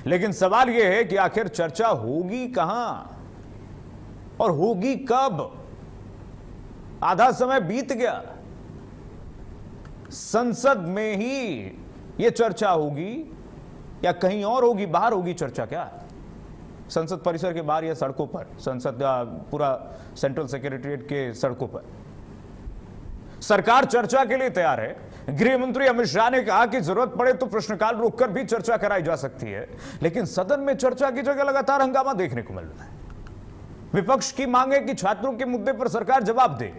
लेकिन सवाल यह है कि आखिर चर्चा होगी कहां और होगी कब? आधा समय बीत गया। संसद में ही यह चर्चा होगी या कहीं और होगी? बाहर होगी चर्चा क्या? संसद परिसर के बाहर या सड़कों पर? संसद पूरा सेंट्रल सेक्रेटरीट के सड़कों पर? सरकार चर्चा के लिए तैयार है। गृह मंत्री अमित शाह ने कहा कि जरूरत पड़े तो प्रश्नकाल रोककर भी चर्चा कराई जा सकती है, लेकिन सदन में चर्चा की जगह लगातार हंगामा देखने को मिल रहा है। विपक्ष की मांग है कि छात्रों के मुद्दे पर सरकार जवाब दे,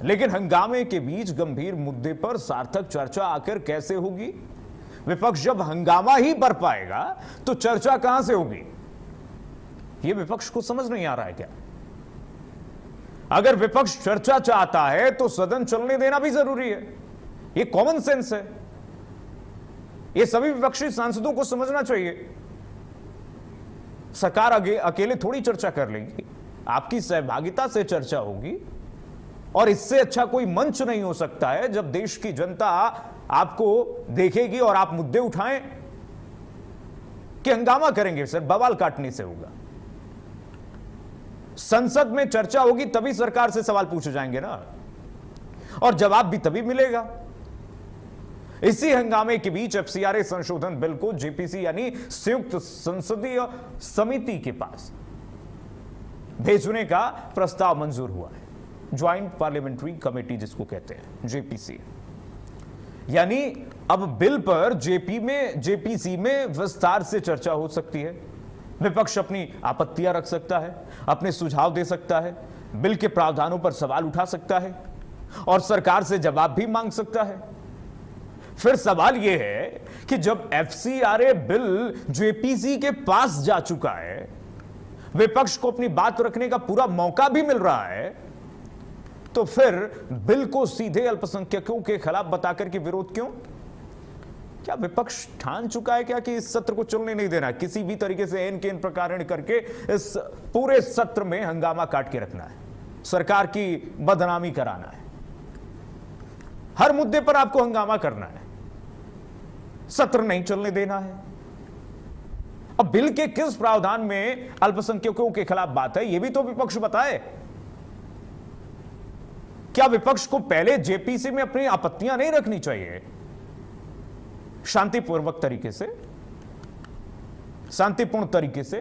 लेकिन हंगामे के बीच गंभीर मुद्दे पर सार्थक चर्चा आखिर कैसे होगी? विपक्ष जब हंगामा ही बर पाएगा तो चर्चा कहां से होगी? यह विपक्ष को समझ नहीं आ रहा है क्या? अगर विपक्ष चर्चा चाहता है तो सदन चलने देना भी जरूरी है। यह कॉमन सेंस है। यह सभी विपक्षी सांसदों को समझना चाहिए। सरकार अकेले थोड़ी चर्चा कर लेगी, आपकी सहभागिता से चर्चा होगी। और इससे अच्छा कोई मंच नहीं हो सकता है जब देश की जनता आपको देखेगी और आप मुद्दे उठाएं कि हंगामा करेंगे। सर, बवाल काटने से होगा। संसद में चर्चा होगी तभी सरकार से सवाल पूछे जाएंगे ना, और जवाब भी तभी मिलेगा। इसी हंगामे के बीच एफसीआरए संशोधन बिल को जेपीसी यानी संयुक्त संसदीय समिति के पास भेजने का प्रस्ताव मंजूर हुआ है। ज्वाइंट पार्लियामेंट्री कमेटी जिसको कहते हैं, जेपीसी। यानी अब बिल पर जेपीसी में विस्तार से चर्चा हो सकती है। विपक्ष अपनी आपत्तियां रख सकता है, अपने सुझाव दे सकता है, बिल के प्रावधानों पर सवाल उठा सकता है और सरकार से जवाब भी मांग सकता है। फिर सवाल यह है कि जब एफसीआरए बिल जेपीसी के पास जा चुका है, विपक्ष को अपनी बात रखने का पूरा मौका भी मिल रहा है, तो फिर बिल को सीधे अल्पसंख्यकों के खिलाफ बताकर के विरोध क्यों? क्या विपक्ष ठान चुका है क्या कि इस सत्र को चलने नहीं देना? किसी भी तरीके से एन के एन प्रकारण करके इस पूरे सत्र में हंगामा काट के रखना है, सरकार की बदनामी कराना है। हर मुद्दे पर आपको हंगामा करना है, सत्र नहीं चलने देना है। अब बिल के किस प्रावधान में अल्पसंख्यकों के खिलाफ बात है, यह भी तो विपक्ष बताए। क्या विपक्ष को पहले जेपीसी में अपनी आपत्तियां नहीं रखनी चाहिए? शांतिपूर्वक तरीके से, शांतिपूर्ण तरीके से।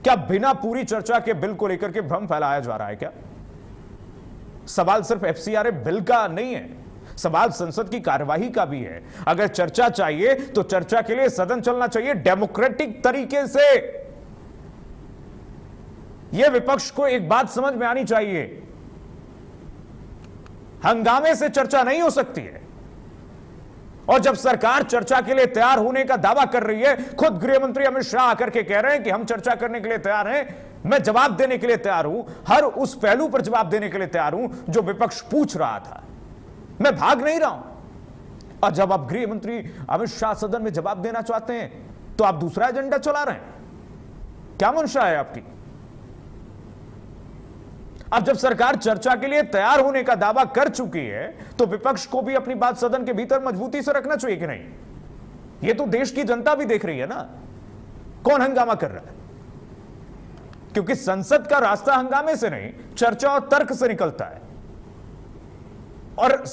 क्या बिना पूरी चर्चा के बिल को लेकर के भ्रम फैलाया जा रहा है क्या? सवाल सिर्फ एफसीआरए बिल का नहीं है, सवाल संसद की कार्यवाही का भी है। अगर चर्चा चाहिए तो चर्चा के लिए सदन चलना चाहिए डेमोक्रेटिक तरीके से। यह विपक्ष को एक बात समझ में आनी चाहिए, हंगामे से चर्चा नहीं हो सकती है। और जब सरकार चर्चा के लिए तैयार होने का दावा कर रही है, खुद गृह मंत्री अमित शाह आकर के कह रहे हैं कि हम चर्चा करने के लिए तैयार हैं, मैं जवाब देने के लिए तैयार हूं, हर उस पहलू पर जवाब देने के लिए तैयार हूं जो विपक्ष पूछ रहा था, मैं भाग नहीं रहा हूं। और जब आप गृह मंत्री अमित शाह सदन में जवाब देना चाहते हैं तो आप दूसरा एजेंडा चला रहे हैं। क्या मंशा है आपकी? अब जब सरकार चर्चा के लिए तैयार होने का दावा कर चुकी है तो विपक्ष को भी अपनी बात सदन के भीतर मजबूती से रखना चाहिए कि नहीं? यह तो देश की जनता भी देख रही है ना, कौन हंगामा कर रहा है। क्योंकि संसद का रास्ता हंगामे से नहीं, चर्चा और तर्क से निकलता है। और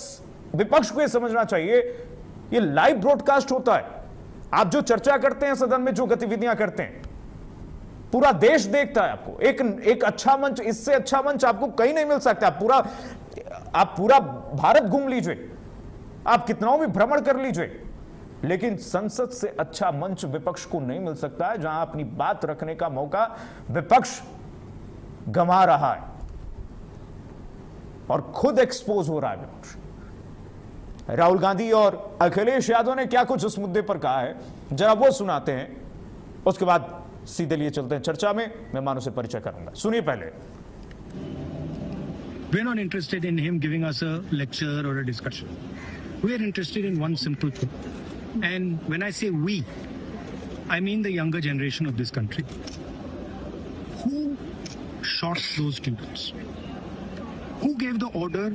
विपक्ष को यह समझना चाहिए, यह लाइव ब्रॉडकास्ट होता है। आप जो चर्चा करते हैं सदन में, जो गतिविधियां करते हैं, पूरा देश देखता है आपको। एक अच्छा मंच, इससे अच्छा मंच आपको कहीं नहीं मिल सकता। आप पूरा भारत घूम लीजिए, आप कितनाओं भी भ्रमण कर लीजिए, लेकिन संसद से अच्छा मंच विपक्ष को नहीं मिल सकता है, जहां अपनी बात रखने का मौका विपक्ष गंवा रहा है और खुद एक्सपोज हो रहा है विपक्ष। राहुल गांधी और अखिलेश यादव ने क्या कुछ इस मुद्दे पर कहा है, जरा वो सुनाते हैं, उसके बाद सीधे लिए चलते हैं चर्चा में। मेहमानों से परिचय करूंगा, सुनिए पहले। We are not interested in him giving us a lecture or a discussion. We are interested in one simple thing. And when I say we, I mean the younger generation of this country. Who shot those students? Who gave the order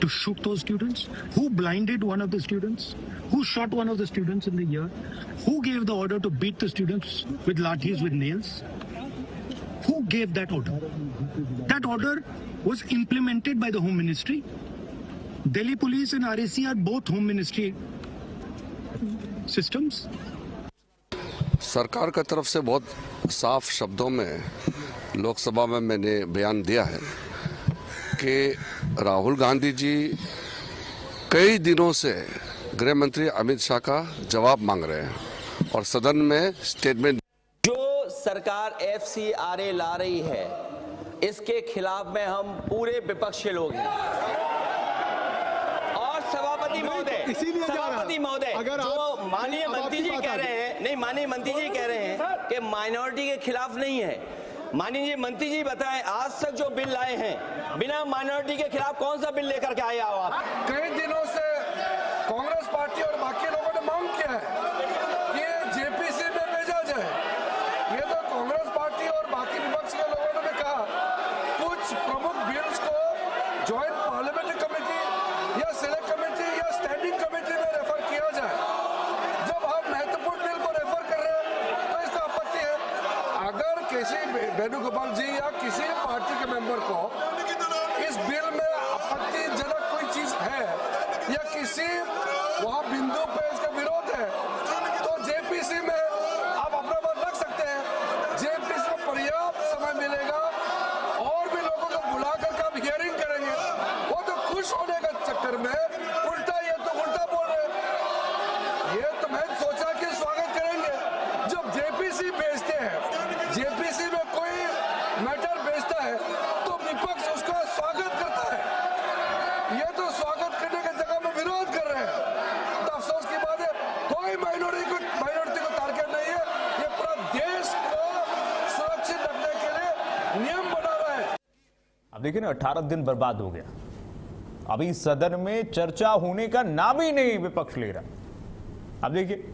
to shoot those students? Who blinded one of the students? Who shot one of the students in the ear? Who gave the order to beat the students with lathis, with nails? Who gave that order? That order was implemented by the Home Ministry. Delhi Police and RAC are both Home Ministry systems. सरकार की तरफ से बहुत साफ शब्दों में लोकसभा में मैंने बयान दिया है कि राहुल गांधी जी कई दिनों से गृह मंत्री अमित शाह का जवाब मांग रहे हैं और सदन में स्टेटमेंट। जो सरकार FCRA ला रही है इसके खिलाफ में हम पूरे विपक्ष के लोग हैं। और सभापति महोदय जो माननीय मंत्री जी कह रहे हैं, नहीं माननीय मंत्री जी कह रहे हैं कि माइनॉरिटी के खिलाफ नहीं है। माननीय मंत्री जी बताएं, आज तक जो बिल लाए हैं बिना माइनॉरिटी के खिलाफ कौन सा बिल लेकर के आए हो आप? कई दिनों से कांग्रेस पार्टी और बाकी लोगों ने मांग किया है कि JPC में भेजा जाए। ये तो कांग्रेस पार्टी और बाकी विपक्ष के लोगों ने भी कहा कुछ प्रमुख बिल्स को जॉइंट पार्लियामेंट्री कमेटी या सिलेक्ट कमेटी या स्टैंडिंग कमेटी में रेफर किया जाए। जब हम महत्वपूर्ण बिल को रेफर कर रहे हैं तो इसका आपत्ति है। अगर किसी वेणुगोपाल जी या किसी पार्टी के मेंबर को इस बिल में आपत्तिजनक कोई चीज है या किसी वहां बिंदु पे इसका विरोध है तो JPC में आप अपना बात रख सकते हैं। JPC में पर्याप्त समय मिलेगा और भी लोगों को बुला कर आप हियरिंग करेंगे। वो तो खुश होने का चक्कर में उल्टा ये तो उल्टा बोल रहे हैं। ये तो मैं सोचा कि स्वागत करेंगे। जब JPC भेजते हैं, JPC में कोई मैटर भेजता है तो विपक्ष उसका स्वागत करता है। ये तो स्वागत करने की जगह में विरोध कर रहे हैं। तो अफसोस की बात है कोई माइनॉरिटी को टारगेट नहीं है। ये पूरा देश को सुरक्षित रखने के लिए नियम बना रहा है। अब देखिए ना, 18 दिन बर्बाद हो गया, अभी सदन में चर्चा होने का नाम ही नहीं विपक्ष ले रहा। अब देखिए,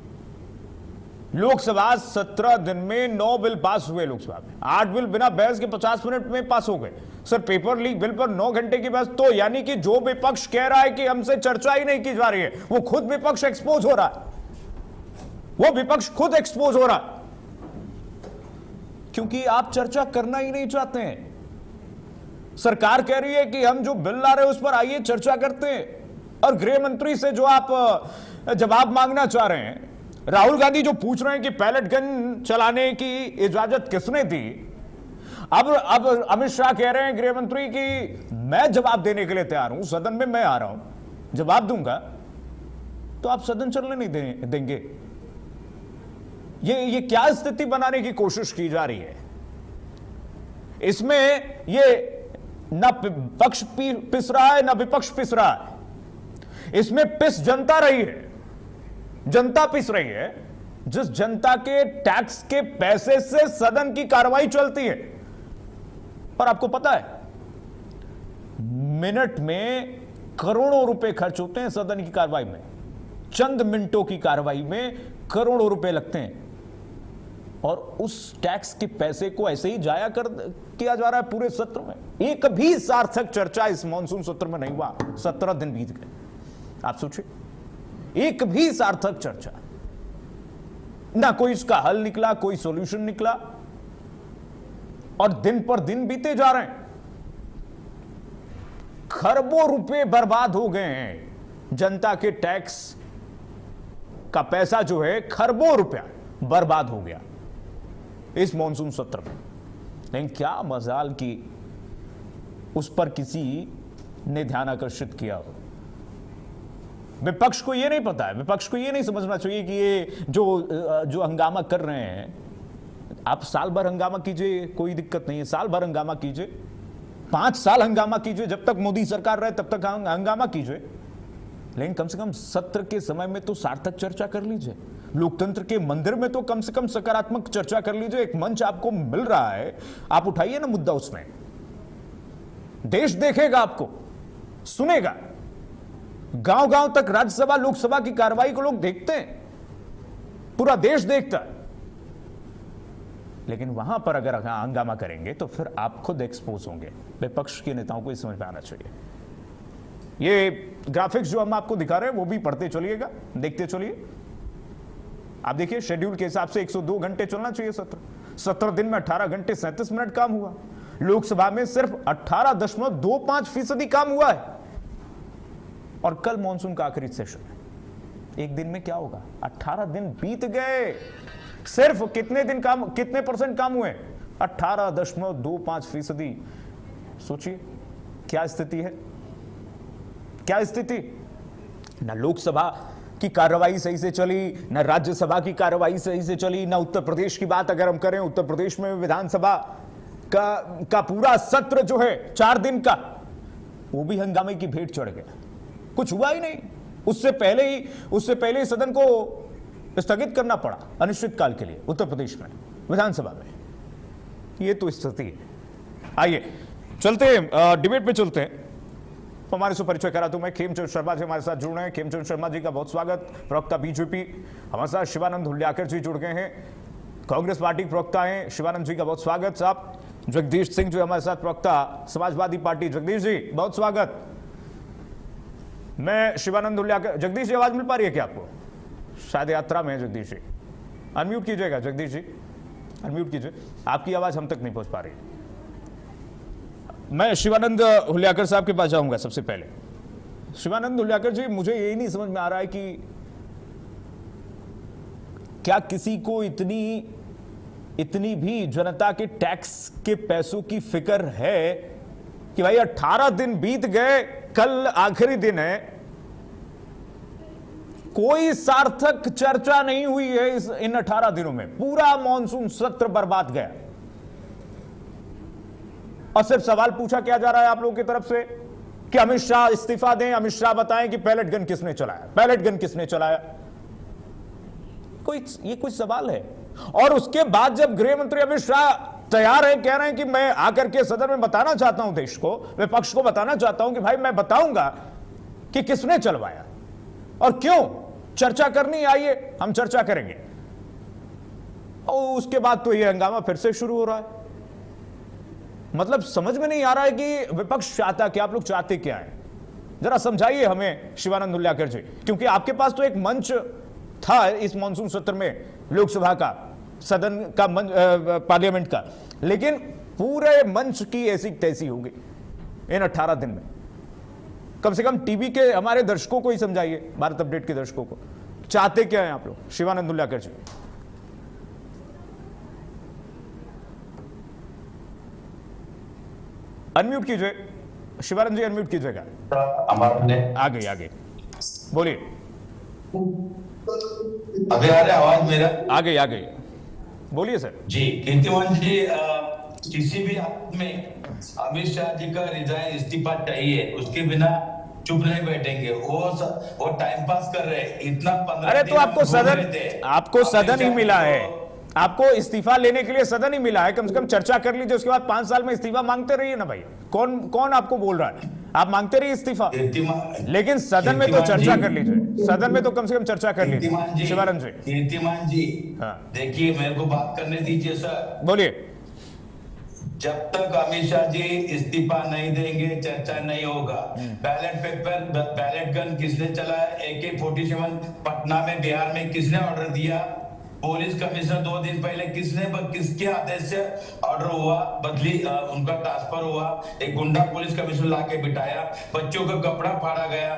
लोकसभा 17 दिन में 9 बिल पास हुए, लोकसभा में 8 बिल बिना बहस के 50 मिनट में पास हो गए। सर, पेपर लीक बिल पर 9 घंटे की बहस, तो यानी कि जो विपक्ष कह रहा है कि हमसे चर्चा ही नहीं की जा रही है, वो खुद विपक्ष एक्सपोज हो रहा है। वो विपक्ष खुद एक्सपोज हो रहा है क्योंकि आप चर्चा करना ही नहीं चाहते हैं। सरकार कह रही है कि हम जो बिल ला रहे हैं उस पर आइए चर्चा करते हैं, और गृह मंत्री से जो आप जवाब मांगना चाह रहे हैं, राहुल गांधी जो पूछ रहे हैं कि पैलेट गन चलाने की इजाजत किसने दी, अब अमित शाह कह रहे हैं गृह मंत्री कि मैं जवाब देने के लिए तैयार हूं, सदन में मैं आ रहा हूं, जवाब दूंगा। तो आप सदन चलने नहीं देंगे। ये क्या स्थिति बनाने की कोशिश की जा रही है? इसमें ये ना पक्ष पिस रहा है ना विपक्ष पिस रहा है। इसमें पिस जनता रही है, जनता पिस रही है, जिस जनता के टैक्स के पैसे से सदन की कार्रवाई चलती है। और आपको पता है, मिनट में करोड़ों रुपए खर्च होते हैं सदन की कार्रवाई में। चंद मिनटों की कार्रवाई में करोड़ों रुपए लगते हैं, और उस टैक्स के पैसे को ऐसे ही जाया किया जा रहा है पूरे सत्र में। एक भी सार्थक चर्चा इस मॉनसून सत्र में नहीं हुआ। 17 दिन बीत गए, आप सोचिए, एक भी सार्थक चर्चा ना, कोई इसका हल निकला, कोई सॉल्यूशन निकला, और दिन पर दिन बीते जा रहे हैं। खरबों रुपए बर्बाद हो गए हैं। जनता के टैक्स का पैसा जो है, खरबों रुपया बर्बाद हो गया इस मॉनसून सत्र में। लेकिन क्या मजाल की उस पर किसी ने ध्यान आकर्षित किया हो। विपक्ष को यह नहीं पता है, विपक्ष को यह नहीं समझना चाहिए कि ये जो हंगामा कर रहे हैं, आप साल भर हंगामा कीजिए, कोई दिक्कत नहीं है, साल भर हंगामा कीजिए, 5 साल हंगामा कीजिए, जब तक मोदी सरकार रहे तब तक हंगामा कीजिए, लेकिन कम से कम सत्र के समय में तो सार्थक चर्चा कर लीजिए। लोकतंत्र के मंदिर में तो कम से कम सकारात्मक चर्चा कर लीजिए। एक मंच आपको मिल रहा है, आप उठाइए ना मुद्दा, उसमें देश देखेगा, आपको सुनेगा। गांव-गांव तक राज्यसभा लोकसभा की कार्रवाई को लोग देखते हैं, पूरा देश देखता है। लेकिन वहां पर अगर हंगामा करेंगे तो फिर आप खुद एक्सपोज होंगे। विपक्ष के नेताओं को ये समझ में आना चाहिए। ये ग्राफिक्स जो हम आपको दिखा रहे हैं वो भी पढ़ते चलिएगा, देखते चलिए। आप देखिए शेड्यूल के हिसाब से 102 घंटे चलना चाहिए सत्र। 17 दिन में 18 घंटे 37 मिनट काम हुआ। लोकसभा में सिर्फ 18.25% काम हुआ है। और कल मॉनसून का आखिरी सेशन है। एक दिन में क्या होगा? 18 दिन बीत गए, सिर्फ कितने दिन काम, कितने परसेंट काम हुए? 18.25%। सोचिए क्या स्थिति है, क्या स्थिति। ना लोकसभा की कार्रवाई सही से चली, ना राज्यसभा की कार्रवाई सही से चली, ना उत्तर प्रदेश की बात अगर हम करें, उत्तर प्रदेश में विधानसभा का पूरा सत्र जो है 4 दिन का, वो भी हंगामे की भेंट चढ़ गया। कुछ हुआ ही नहीं। उससे पहले ही सदन को स्थगित करना पड़ा अनिश्चितकाल के लिए उत्तर प्रदेश में विधानसभा में। ये तो स्थिति है। आइए चलते हैं, डिबेट पे चलते हैं। हमारे से परिचय करा तो मैं खेमचंद शर्मा जी हमारे साथ जुड़ रहे हैं। खेमचंद शर्मा जी का बहुत स्वागत। प्रवक्ता बीजेपी। हमारे साथ शिवानंद हुल्लाकर जी जुड़ गए हैं, कांग्रेस पार्टी प्रवक्ता हैं। शिवानंद जी का बहुत स्वागत साहब। जगदीश सिंह जो हमारे साथ प्रवक्ता समाजवादी पार्टी, जगदीश जी बहुत स्वागत। मैं शिवानंद हुल्लाकर। जगदीश जी आवाज मिल पा रही है क्या आपको? शायद यात्रा में है जगदीश जी। अनम्यूट कीजिएगा जगदीश जी, अनम्यूट कीजिए, आपकी आवाज हम तक नहीं पहुंच पा रही। मैं शिवानंद हुल्लाकर साहब के पास जाऊंगा सबसे पहले। शिवानंद हुल्लाकर जी, मुझे यही नहीं समझ में आ रहा है कि क्या किसी को इतनी भी जनता के टैक्स के पैसों की फिक्र है कि भाई 18 दिन बीत गए, कल आखिरी दिन है, कोई सार्थक चर्चा नहीं हुई है इन 18 दिनों में। पूरा मॉनसून सत्र बर्बाद गया और सिर्फ सवाल पूछा क्या जा रहा है आप लोगों की तरफ से कि अमित शाह इस्तीफा दें, अमित शाह बताएं कि पैलेट गन किसने चलाया, पैलेट गन किसने चलाया। ये कोई सवाल है? और उसके बाद जब गृह मंत्री अमित शाह तैयार है, कह रहे हैं कि मैं आकर के सदन में बताना चाहता हूं, देश को, विपक्ष को बताना चाहता हूं कि भाई मैं बताऊंगा कि किसने चलवाया और क्यों, चर्चा करनी, आइए हम चर्चा करेंगे। और उसके बाद तो ये हंगामा फिर से शुरू हो रहा है। मतलब समझ में नहीं आ रहा है कि विपक्ष चाहता क्या, आप लोग चाहते क्या है? जरा समझाइए हमें शिवानंद हुल्लाकर जी, क्योंकि आपके पास तो एक मंच था इस मॉनसून सत्र में, लोकसभा का, सदन का मंच, पार्लियामेंट का, लेकिन पूरे मंच की ऐसी तैसी हो गई इन 18 दिन में। कम से कम टीवी के हमारे दर्शकों को ही समझाइए, भारत अपडेट के दर्शकों को, चाहते क्या है आप लोग? शिवानंद हुल्लाकर जी। अनम्यूट कीजिए शिवानंद जी, अनम्यूट कीजिएगा। आ गई बोलिए। अभी आ रहा है आवाज मेरा? आ गई बोलिए सर जी। कीर्तिमान जी, किसी भी हालत में अमित शाह जी का रिजाइन इस्तीफा चाहिए, उसके बिना चुप नहीं बैठेंगे। वो टाइम पास कर रहे हैं इतना 15 अरे तो आपको सदन ही मिला है, आपको इस्तीफा लेने के लिए सदन ही मिला है, कम से कम चर्चा कर लीजिए। उसके बाद 5 साल में इस्तीफा मांगते रहिए ना भाई। कौन आपको बोल रहा है? आप मांगते रहिए इस्तीफा, लेकिन सदन में तो चर्चा कर लीजिए, सदन में तो कम से कम चर्चा कर लीजिए। शिवानंद जी। कीर्तिमान जी, देखिए मेरे को बात करने दीजिए सर। बोलिए। जब तक अमित शाह जी इस्तीफा नहीं देंगे चर्चा नहीं होगा। बैलेट पेपर, बैलेट गन किसने चलाया? AK-47 पटना में, बिहार में किसने ऑर्डर दिया? पुलिस कमिश्नर 2 दिन पहले किसके आदेश से ऑर्डर हुआ, बदली, उनका ट्रांसफर हुआ? एक गुंडा पुलिस कमिश्नर लाके बिठाया, बच्चों का कपड़ा फाड़ा गया,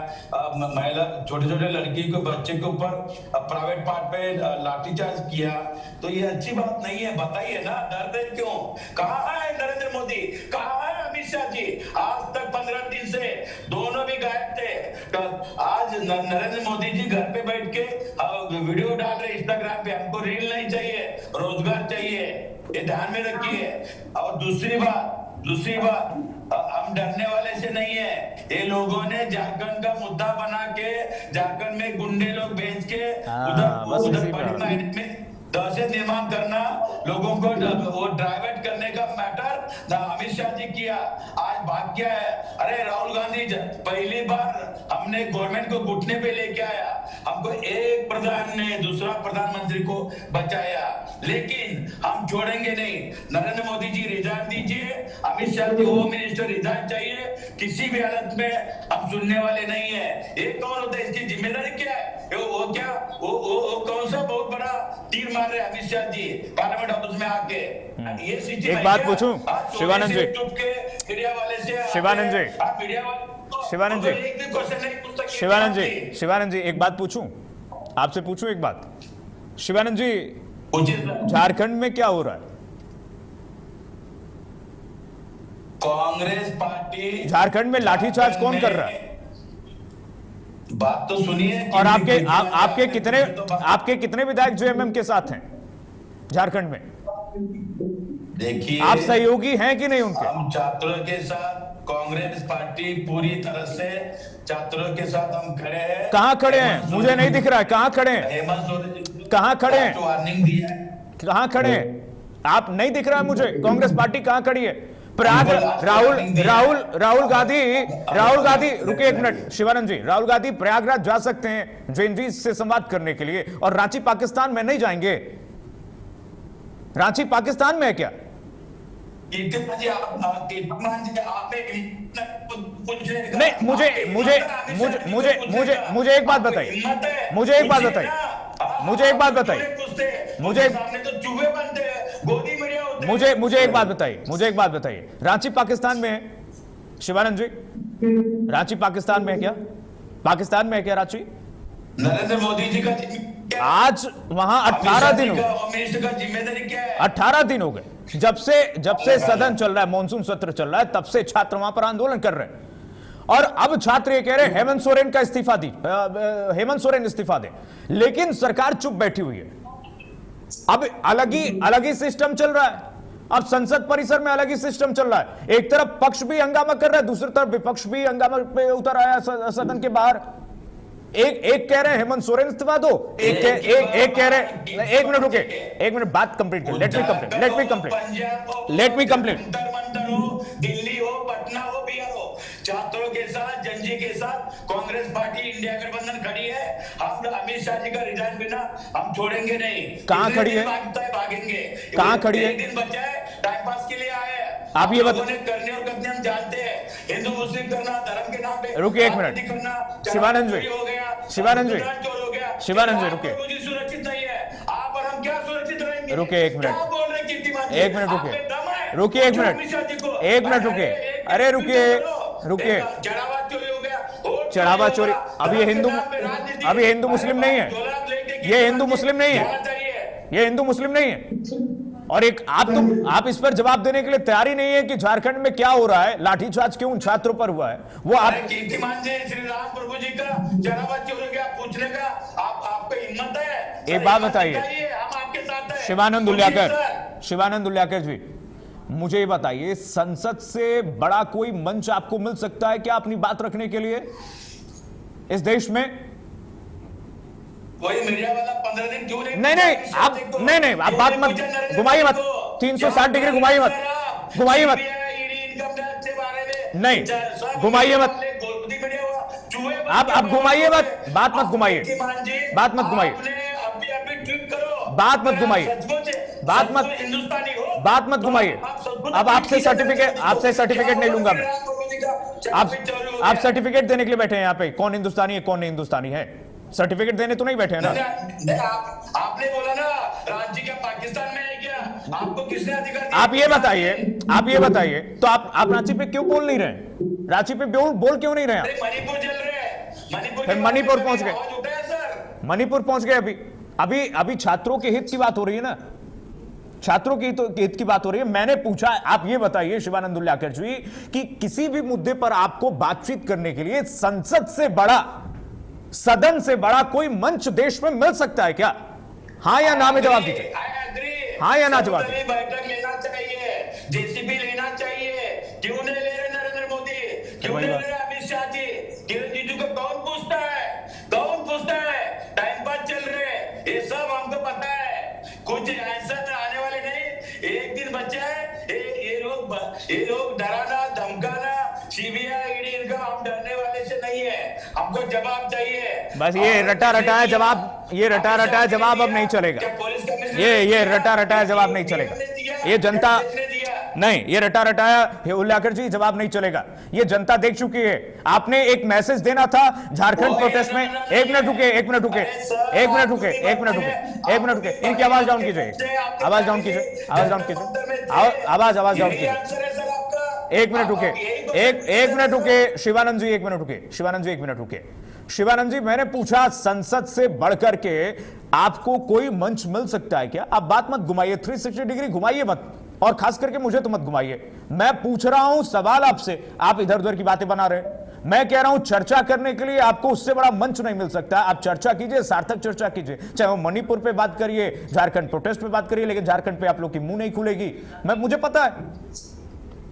महिला छोटे लड़की को, बच्चे के ऊपर प्राइवेट पार्ट पे लाठीचार्ज किया। तो ये अच्छी बात नहीं है, बताइए ना, डरते क्यों? कहाँ है नरेंद्र मोदी, कहाँ है अमित शाह जी? आज तक 15 दिन से दोनों भी गायब थे। आज नरेंद्र मोदी जी घर पे बैठ के वीडियो डाल रहे इंस्टाग्राम पे। हमको रील नहीं चाहिए, रोजगार चाहिए, ये ध्यान में रखिए। और दूसरी बात, हम डरने वाले से नहीं है। ये लोगों ने झारखंड का मुद्दा बना के, झारखंड में गुंडे लोग भेज के उधर बड़ी माइंड में दहशत निर्माण करना, लोगों को वो डाइवर्ट करने का मैटर अमित शाह जी किया। आज भाग गया है। अरे राहुल गांधी पहली बार हमने गवर्नमेंट को घुटने पे लेके आया, हमको एक प्रधान ने दूसरा प्रधानमंत्री को बचाया। लेकिन हम छोड़ेंगे नहीं। नरेंद्र मोदी जी रिजाइन दीजिए, अमित शाह जी होम मिनिस्टर रिजाइन चाहिए, किसी भी हालत में हम सुनने वाले नहीं है। ये कौन होता है, इसकी जिम्मेदारी क्या है? वो क्या वो कौन सा बहुत बड़ा तीर मार रहे हैं अमित शाह जी पार्लियामेंट हाउस में आके। ये एक बात पूछूं शिवानंद जी, मीडिया वाले से, शिवानंद जी, मीडिया वाले, शिवानंद जी, एक भी क्वेश्चन नहीं पूछ सकते। शिवानंद जी एक बात पूछूं, आपसे पूछूं एक बात। शिवानंद जी, झारखंड में क्या हो रहा है? कांग्रेस पार्टी झारखंड में लाठीचार्ज कौन कर रहा है? बात तो सुनिए। और आपके कितने विधायक जेएमएम के साथ हैं झारखंड में? देखिए, आप सहयोगी हैं कि नहीं उनके? हम छात्रों के साथ, कांग्रेस पार्टी पूरी तरह से छात्रों के साथ हम खड़े हैं। कहां खड़े हैं? मुझे नहीं दिख रहा है। कहां खड़े हैं? हेमंत सोरेन कहां खड़े हैं? वार्निंग दिया है। कहां खड़े हैं? आप नहीं दिख रहा है मुझे। कांग्रेस पार्टी कहां खड़ी है? राहुल गांधी रुके एक मिनट शिवानंद जी, राहुल गांधी प्रयागराज जा सकते हैं जेएनजी से संवाद करने के लिए, और रांची पाकिस्तान में नहीं जाएंगे। रांची पाकिस्तान में है क्या? नहीं, मुझे एक बात बताइए, मुझे एक बात बताइए, रांची पाकिस्तान में है शिवानंद जी? रांची पाकिस्तान में है क्या? पाकिस्तान में है क्या रांची? नरेंद्र मोदी जी का आज वहां 18 दिन हो गए। मिनिस्टर का जिम्मेदारी क्या है? 18 दिन हो गए जब से सदन चल रहा है, मॉनसून सत्र चल रहा है, तब से छात्र वहां पर आंदोलन कर रहे हैं। और अब छात्र ये कह रहे हैं हेमंत सोरेन का इस्तीफा हेमंत सोरेन इस्तीफा दे, लेकिन सरकार चुप बैठी हुई है। अब अलग ही सिस्टम चल रहा है। अब संसद परिसर में अलग ही सिस्टम चल रहा है। एक तरफ पक्ष भी हंगामा कर रहा है, दूसरी तरफ विपक्ष भी हंगामा पे उतर आया सदन के बाहर। एक कह रहे हैं हेमंत सोरेन इस्तीफा दो, एक कह रहे हैं, एक मिनट रुके, एक मिनट बात कंप्लीट कर, लेट मी कंप्लीट। दिल्ली हो, पटना हो, बिहार हो, छात्रों के साथ, जनजी के साथ कांग्रेस पार्टी इंडिया गठबंधन खड़ी है। हम अमित शाह जी का रिजाइन बिना हम छोड़ेंगे नहीं। कहां खड़ी है? भागेंगे। कहां खड़ी है? एक दिन बचा है, टाइम पास के लिए आए हैं। आप ये बताओ, करने और करने हम जानते हैं, हिंदू मुस्लिम करना, धर्म के नाम पे रुकिए एक मिनट शिवानंद जी, शिवानंद जी रुकिए, सुरक्षित नहीं है आप और हम, क्या सुरक्षित रहेंगे? रुकिए एक मिनट, एक मिनट रुकिए, एक मिनट रुकिए, अरे रुकिए, चढ़ावा चोरी, अब ये हिंदू मुस्लिम नहीं है, ये हिंदू मुस्लिम नहीं है। और एक आप इस पर जवाब देने के लिए तैयार ही नहीं है कि झारखंड में क्या हो रहा है, लाठीचार्ज क्यों उन छात्रों पर हुआ है, वो आप कीर्तिमान जी, श्री राम प्रभु जी का चढ़ावा चोरी का पूछने का आपको हिम्मत है? एक बात बताइए हम आपके साथ हैं। शिवानंद उल्लाकर जी, मुझे ये बताइए, संसद से बड़ा कोई मंच आपको मिल सकता है क्या अपनी बात रखने के लिए इस देश में? कोई मीडिया वाला 15 दिन क्यों नहीं, आप बात मत घुमाइए, मत 360 डिग्री घुमाइए मत, नहीं घुमाइए मत, आप घुमाइए मत, बात मत घुमाइए, अब आपसे सर्टिफिकेट नहीं लूंगा मैं। आप सर्टिफिकेट देने के लिए बैठे हैं यहाँ पे, कौन हिंदुस्तानी है कौन नहीं हिंदुस्तानी है, सर्टिफिकेट देने तो नहीं बैठे हैं ना। आपने बोला ना रांची क्या पाकिस्तान में है क्या? आपको किसने अधिकार दिया? आप ये बताइए तो आप रांची पे क्यों बोल नहीं रहे? रांची पे बोल क्यों नहीं रहे? मणिपुर चल रहे हैं, मणिपुर पहुंच गए, मणिपुर पहुंच गए। अभी छात्रों के हित की बात हो रही है ना, छात्रों की हित की बात हो रही है। मैंने पूछा, आप ये बताइए शिवानंद उल्लाकर जी, कि किसी भी मुद्दे पर आपको बातचीत करने के लिए संसद से बड़ा, सदन से बड़ा कोई मंच देश में मिल सकता है क्या? हाँ या ना में जवाब दीजिए, हाँ या ना जवाब दीजिए। बैठक लेना चाहिए, जेसीबी लेना चाहिए, क्यों नहीं ले रहे नरेंद्र मोदी, क्यों नहीं ले रहे अमित शाह जी? किरण रिजिजू को कौन पूछता है? टाइम पास चल रहे, ये सब हमको पता है, कुछ आंसर आने वाले नहीं। एक दिन बच्चा है, ये लोग डराना धमकाना, सीबीआई ईडी, इनका हम डरने वाले से नहीं है, हमको जवाब चाहिए। बस ये रटा रटा है जवाब अब नहीं चलेगा। पुलिस ये रटा रटाया जवाब नहीं चलेगा। ये जनता नहीं, ये रटा रटाया उल्लाकर जी जवाब नहीं चलेगा। ये जनता देख चुकी है। आपने एक मैसेज देना था झारखंड प्रोटेस्ट में। एक मिनट रुके, एक मिनट रुके, एक मिनट रुके, एक मिनट रुके, एक मिनट रुके। इनकी आवाज डाउन कीजिए, आवाज डाउन कीजिए, आवाज डाउन कीजिए, आवाज डाउन कीजिए। एक मिनट रुके, एक मिनट रुके शिवानंद जी, एक मिनट रुके, शिवानंद जी एक मिनट रुके। शिवानंद जी, मैंने पूछा संसद से बढ़कर के आपको कोई मंच मिल सकता है क्या? आप बात मत घुमाइए, 360 डिग्री घुमाइए मत, और खास करके मुझे तो मत घुमाइए। मैं पूछ रहा हूं सवाल आपसे, आप इधर उधर की बातें बना रहे हैं। मैं कह रहा हूं चर्चा करने के लिए आपको उससे बड़ा मंच नहीं मिल सकता। आप चर्चा कीजिए, सार्थक चर्चा कीजिए, चाहे वो मणिपुर पे बात करिए, झारखंड प्रोटेस्ट पे बात करिए, लेकिन झारखंड पे आप लोग की मुंह नहीं खुलेगी। मुझे पता है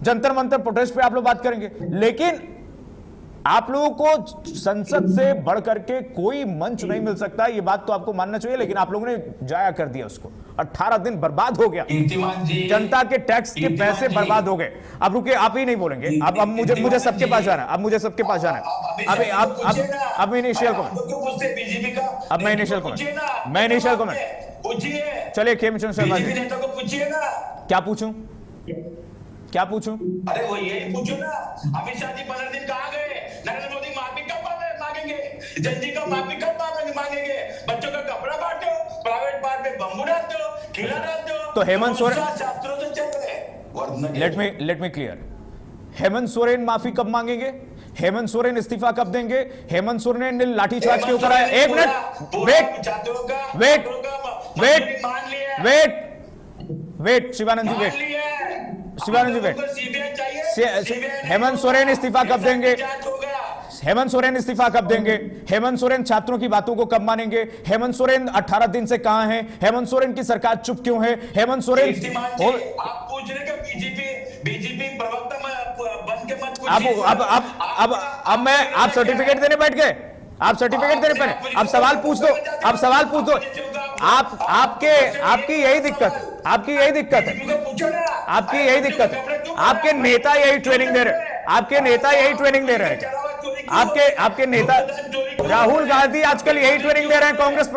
जंतर मंतर प्रोटेस्ट पे आप लोग बात करेंगे, लेकिन आप लोगों को संसद से बढ़कर के कोई मंच नहीं मिल सकता। ये बात तो आपको मानना चाहिए, लेकिन आप लोगों ने जाया कर दिया उसको। 18 दिन बर्बाद हो गया, जनता के टैक्स के पैसे बर्बाद हो गए। अब रुके, आप ही नहीं बोलेंगे। अब मुझे सबके पास जाना है, अब मुझे सबके पास जाना है। अब इनिशियल कमेंट, अब मैं इनिशियल कमेंट, चलिए खेमचंद शर्मा जी, क्या पूछूं, क्या पूछूं? अरे वो यही पूछो ना, अमित शाह जी 15 दिन कहाँ गए? नरेंद्र मोदी माफी कब मांगेंगे? जल्दी का माफी कब मांगेंगे? बच्चों का कपड़ा बांटो, प्राइवेट पार्ट पे बम्बू डाल दो, खिला डाल दो। तो हेमंत सोरेन, छात्रों से चल रहे, let me clear, Hemant Soren माफी कब मांगेंगे? हेमंत सोरेन इस्तीफा कब देंगे? हेमंत सोरेन ने लाठीचार्ज क्यों कराया? एक मिनट, वेट शिवानंद जी, शिवानंद जी वेट। हेमंत सोरेन इस्तीफा कब देंगे? हेमंत सोरेन इस्तीफा कब देंगे? हेमंत सोरेन छात्रों की बातों को कब मानेंगे? हेमंत सोरेन 18 दिन से कहां हैं? हेमंत सोरेन की सरकार चुप क्यों है? हेमंत सोरेन, आप पूछ रहे कि बीजेपी प्रवक्ता बन के मत पूछिए। अब मैं, आप सर्टिफिकेट देने बैठ गए, आप सर्टिफिकेट देने पहले अब सवाल पूछ दो, अब सवाल पूछ दो। आपकी यही दिक्कत है, आपकी यही दिक्कत है, आपकी यही दिक्कत है। आपके नेता यही ट्रेनिंग दे रहे हैं, आपके नेता यही ट्रेनिंग दे रहे हैं। आपके नेता राहुल गांधी आजकल यही ट्रेनिंग दे रहे हैं कांग्रेस,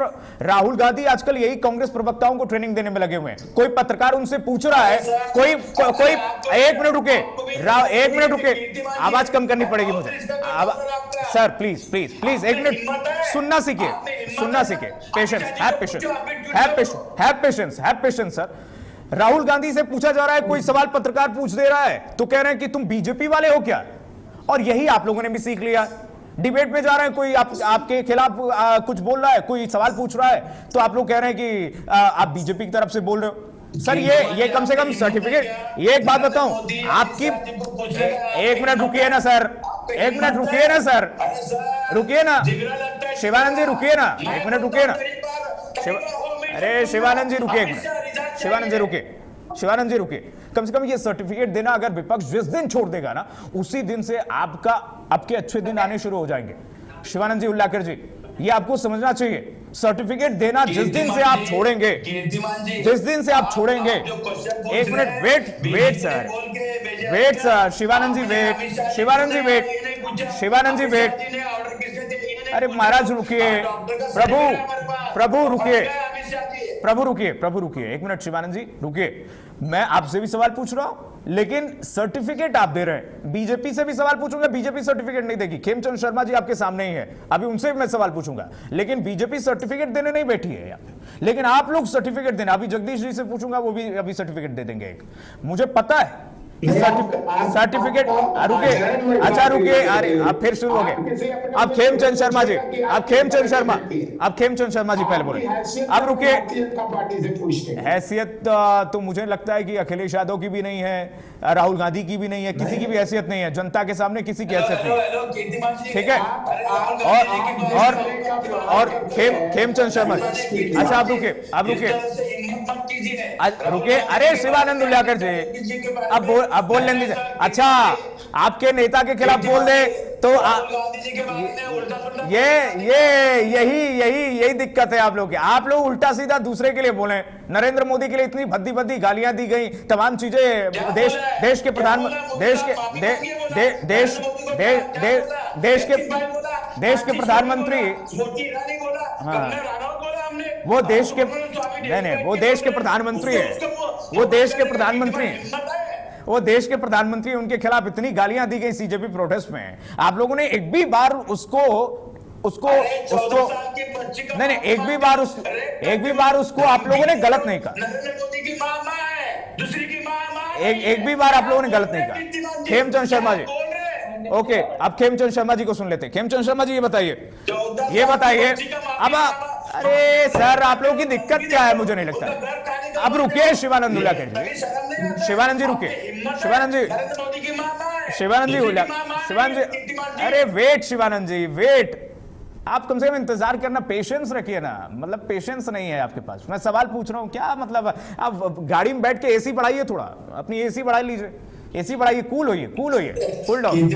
राहुल गांधी आजकल यही कांग्रेस प्रवक्ताओं को ट्रेनिंग देने में लगे हुए हैं। कोई पत्रकार उनसे पूछ रहा है, कोई एक मिनट रुके, एक मिनट रुके, आवाज कम करनी पड़ेगी मुझे। सर प्लीज प्लीज प्लीज एक मिनट, सुनना सीखिए, सुनना सीखिए, patience, have patience sir. Rahul Gandhi से पूछा जा रहा है, कोई सवाल पत्रकार पूछ दे रहा है तो कह रहे हैं कि तुम बीजेपी वाले हो क्या? और यही आप लोगों ने भी सीख लिया। डिबेट में जा रहे हैं, कोई आपके खिलाफ कुछ बोल रहा है, कोई सवाल पूछ रहा है तो आप लोग कह रहे हैं कि आप बीजेपी की तरफ से बोल रहे हो। सर ये कम से कम सर्टिफिकेट, ये एक बात बताऊं आपकी, एक मिनट रुकिए ना सर, एक मिनट रुकिए ना सर, रुकिए ना शिवानंद जी, रुकिए ना, एक मिनट रुकिए ना। अरे शिवानंद जी रुकिए, एक मिनट, शिवानंद जी रुकिए, शिवानंद जी रुकिए। कम से कम ये सर्टिफिकेट देना अगर विपक्ष जिस दिन छोड़ देगा ना, उसी दिन से आपके अच्छे दिन आने शुरू हो जाएंगे। शिवानंद जी, उल्लाकर जी, ये आपको समझना चाहिए। सर्टिफिकेट देना जिस दिन से आप छोड़ेंगे, जिस दिन से आप छोड़ेंगे, एक मिनट वेट सर, शिवानंद जी वेट, शिवानंद जी वेट, शिवानंद जी वेट। अरे महाराज रुकिए, प्रभु रुकिए, एक मिनट शिवानंद जी रुकिए। मैं आपसे भी सवाल पूछ रहा हूं, लेकिन सर्टिफिकेट आप दे रहे हैं। बीजेपी से भी सवाल पूछूंगा, बीजेपी सर्टिफिकेट नहीं देगी। खेमचंद शर्मा जी आपके सामने ही है, अभी उनसे भी मैं सवाल पूछूंगा, लेकिन बीजेपी सर्टिफिकेट देने नहीं बैठी है यहाँ पे। लेकिन आप लोग सर्टिफिकेट देना, अभी जगदीश जी से पूछूंगा, वो भी अभी सर्टिफिकेट दे देंगे एक। मुझे पता है सर्टिफिकेट, रुके, अच्छा रुकिए, अरे आप फिर शुरू हो गए। अब खेमचंद शर्मा जी, अब खेमचंद शर्मा जी पहले बोले, अब रुकिए। हैसियत तो मुझे लगता है कि अखिलेश यादव की भी नहीं है, राहुल गांधी की भी नहीं है, किसी की भी हैसियत नहीं है, जनता के सामने किसी की हैसियत नहीं है, ठीक है। और खेमचंद शर्मा, अच्छा आप रुकिए, रुकिए, अरे शिवानंद उल्लाकर जी, अब बोल लेने दीजिए। अच्छा आपके नेता के खिलाफ बोल दे तो यही दिक्कत है आप लोग की। आप लोग उल्टा सीधा दूसरे के लिए बोले। नरेंद्र मोदी के लिए इतनी भद्दी भद्दी गालियां दी गई, तमाम चीजें देश के प्रधानमंत्री, हाँ वो देश के नहीं, वो देश के प्रधानमंत्री हैं, वो देश के प्रधानमंत्री हैं, वो देश के प्रधानमंत्री, उनके खिलाफ इतनी गालियां दी गई सीजेपी प्रोटेस्ट में, आप लोगों ने एक भी बार उसको नहीं, एक भी बार उसको आप लोगों ने गलत नहीं कहा, एक भी बार आप लोगों ने गलत नहीं कहा। खेमचंद शर्मा जी, ओके, अब खेमचंद शर्मा जी को सुन लेते हैं। खेमचंद शर्मा जी, ये बताइए अब, अरे सर आप लोगों की दिक्कत क्या है, मुझे नहीं लगता। अब रुकिए शिवानंद उल्लाकर जी, शिवानंद जी रुकिए, शिवानंद जी, अरे वेट शिवानंद जी, वेट, आप कम से कम इंतजार करना, पेशेंस रखिए ना, मतलब पेशेंस नहीं है आपके पास। मैं सवाल पूछ रहा हूं, क्या मतलब, आप गाड़ी में बैठ के एसी बढ़ाइए, थोड़ा अपनी एसी बढ़ा लीजिए, एसी बढ़ाइए, कूल होइए, cool down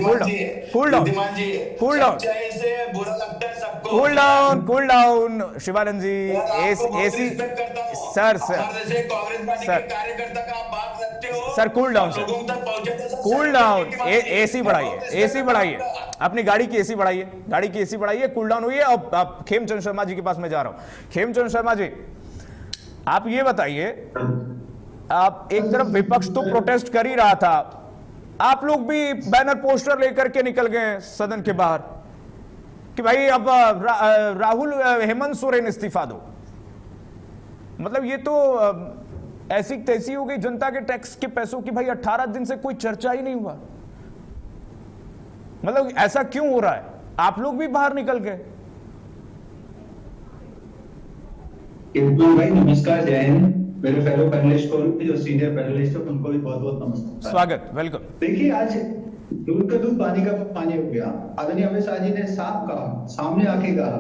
Shivanand ji, AC sir cool down, AC बढ़ाइए, अपनी गाड़ी की एसी बढ़ाइए, कूल डाउन हुई है। और आप खेमचंद शर्मा जी के पास मैं जा रहा हूं। खेमचंद शर्मा जी, आप ये बताइए, आप एक तरफ विपक्ष तो प्रोटेस्ट कर ही रहा था, आप लोग भी बैनर पोस्टर लेकर के निकल गए सदन के बाहर कि भाई अब राहुल हेमंत सोरेन इस्तीफा दो। मतलब ये तो ऐसी तैसी हो गई जनता के टैक्स के पैसों की, भाई 18 दिन से कोई चर्चा ही नहीं हुआ। मतलब ऐसा क्यों हो रहा है? आप लोग भी बाहर निकल गए। भाई नमस्कार, जय हिंद। मेरे फेलो पैनलिस्ट को, जो सीनियर पैनलिस्ट है, उनको भी बहुत बहुत नमस्कार, स्वागत, वेलकम। देखिए, आज दूध का दूध पानी का पानी हो गया। आदरणीय अमित शाह जी ने साफ कहा, सामने आके कहा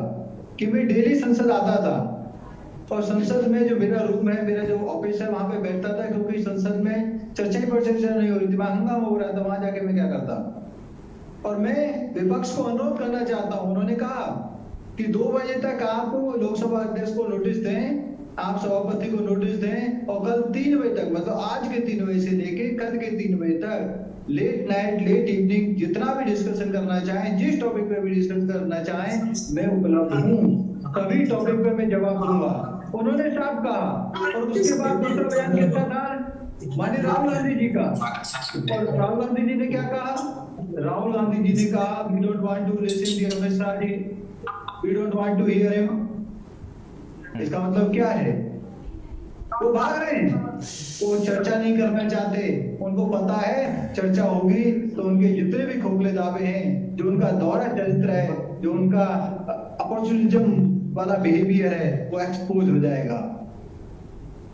कि मैं डेली संसद आता था और संसद में जो मेरा रूम है, मेरा जो ऑफिस है, वहां पे बैठता था, क्योंकि संसद में चर्चा ही पर चर्चा नहीं हो रही थी, वहां हंगामा हो रहा था, वहां जाके मैं क्या करता। और मैं विपक्ष को अनुरोध करना चाहता हूं, उन्होंने कहा कि 2 बजे तक आप लोकसभा अध्यक्ष को नोटिस दें, आप सभापति को नोटिस दें, और कल 3 बजे तक, मतलब आज के 3 बजे से लेके कल के 3 बजे तक लेट नाइट, लेट इवनिंग, जितना भी डिस्कशन करना चाहें, जिस टॉपिक पे भी डिस्कस करना चाहें, मैं उपलब्ध हूँ, सभी टॉपिक पे मैं जवाब दूंगा, उन्होंने साफ कहा। और उसके बाद दूसरा बयान किया था माननीय राहुल गांधी जी का, और राहुल गांधी जी ने क्या कहा? राहुल गांधी जी ने कहा, we don't want to listen to Amit Shah ji, we don't want to hear him. इसका मतलब क्या है? वो भाग रहे हैं, वो चर्चा नहीं करना चाहते। उनको पता है चर्चा होगी तो उनके जितने भी खोखले दावे हैं, जो उनका दौरा चरित्र है, जो उनका अपॉर्चुनिज्म वाला बिहेवियर है, वो एक्सपोज हो जाएगा।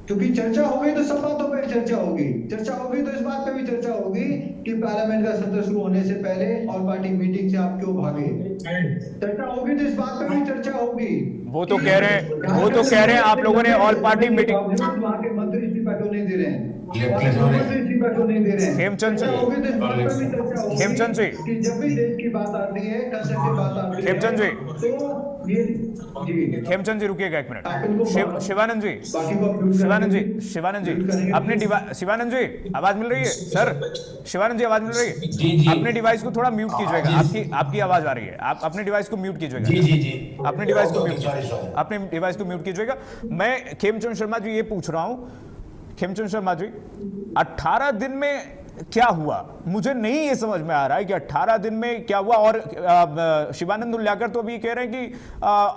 क्योंकि चर्चा होगी तो सब बातों पर चर्चा होगी, चर्चा होगी तो इस बात पे भी चर्चा होगी कि पार्लियामेंट का सत्र शुरू होने से पहले ऑल पार्टी मीटिंग से आप क्यों भागे। चर्चा होगी तो इस बात पे भी चर्चा होगी। वो तो कह रहे हैं आप लोगों ने ऑल पार्टी मीटिंग, वहां के मंत्री इस्तीफा क्यों नहीं दे रहे हैं? हेमचंद जी, कि जब भी देश की बात आती है, कंसेप्ट की बात आती है, खेमचंद जी रुकिएगा एक मिनट। शिवानंद जी आवाज मिल रही है सर? शिवानंद जी आवाज मिल रही है? अपने डिवाइस को थोड़ा म्यूट कीजिएगा, आपकी आवाज आ रही है, आप अपने डिवाइस को म्यूट कीजिएगा, अपने डिवाइस को म्यूट कीजिएगा। मैं खेमचंद शर्मा जी ये पूछ रहा हूं, खेमचंद शर्मा जी, 18 दिन में क्या हुआ? मुझे नहीं ये समझ में आ रहा है कि 18 दिन में क्या हुआ। और शिवानंद उल्लाकर तो अभी कह रहे हैं कि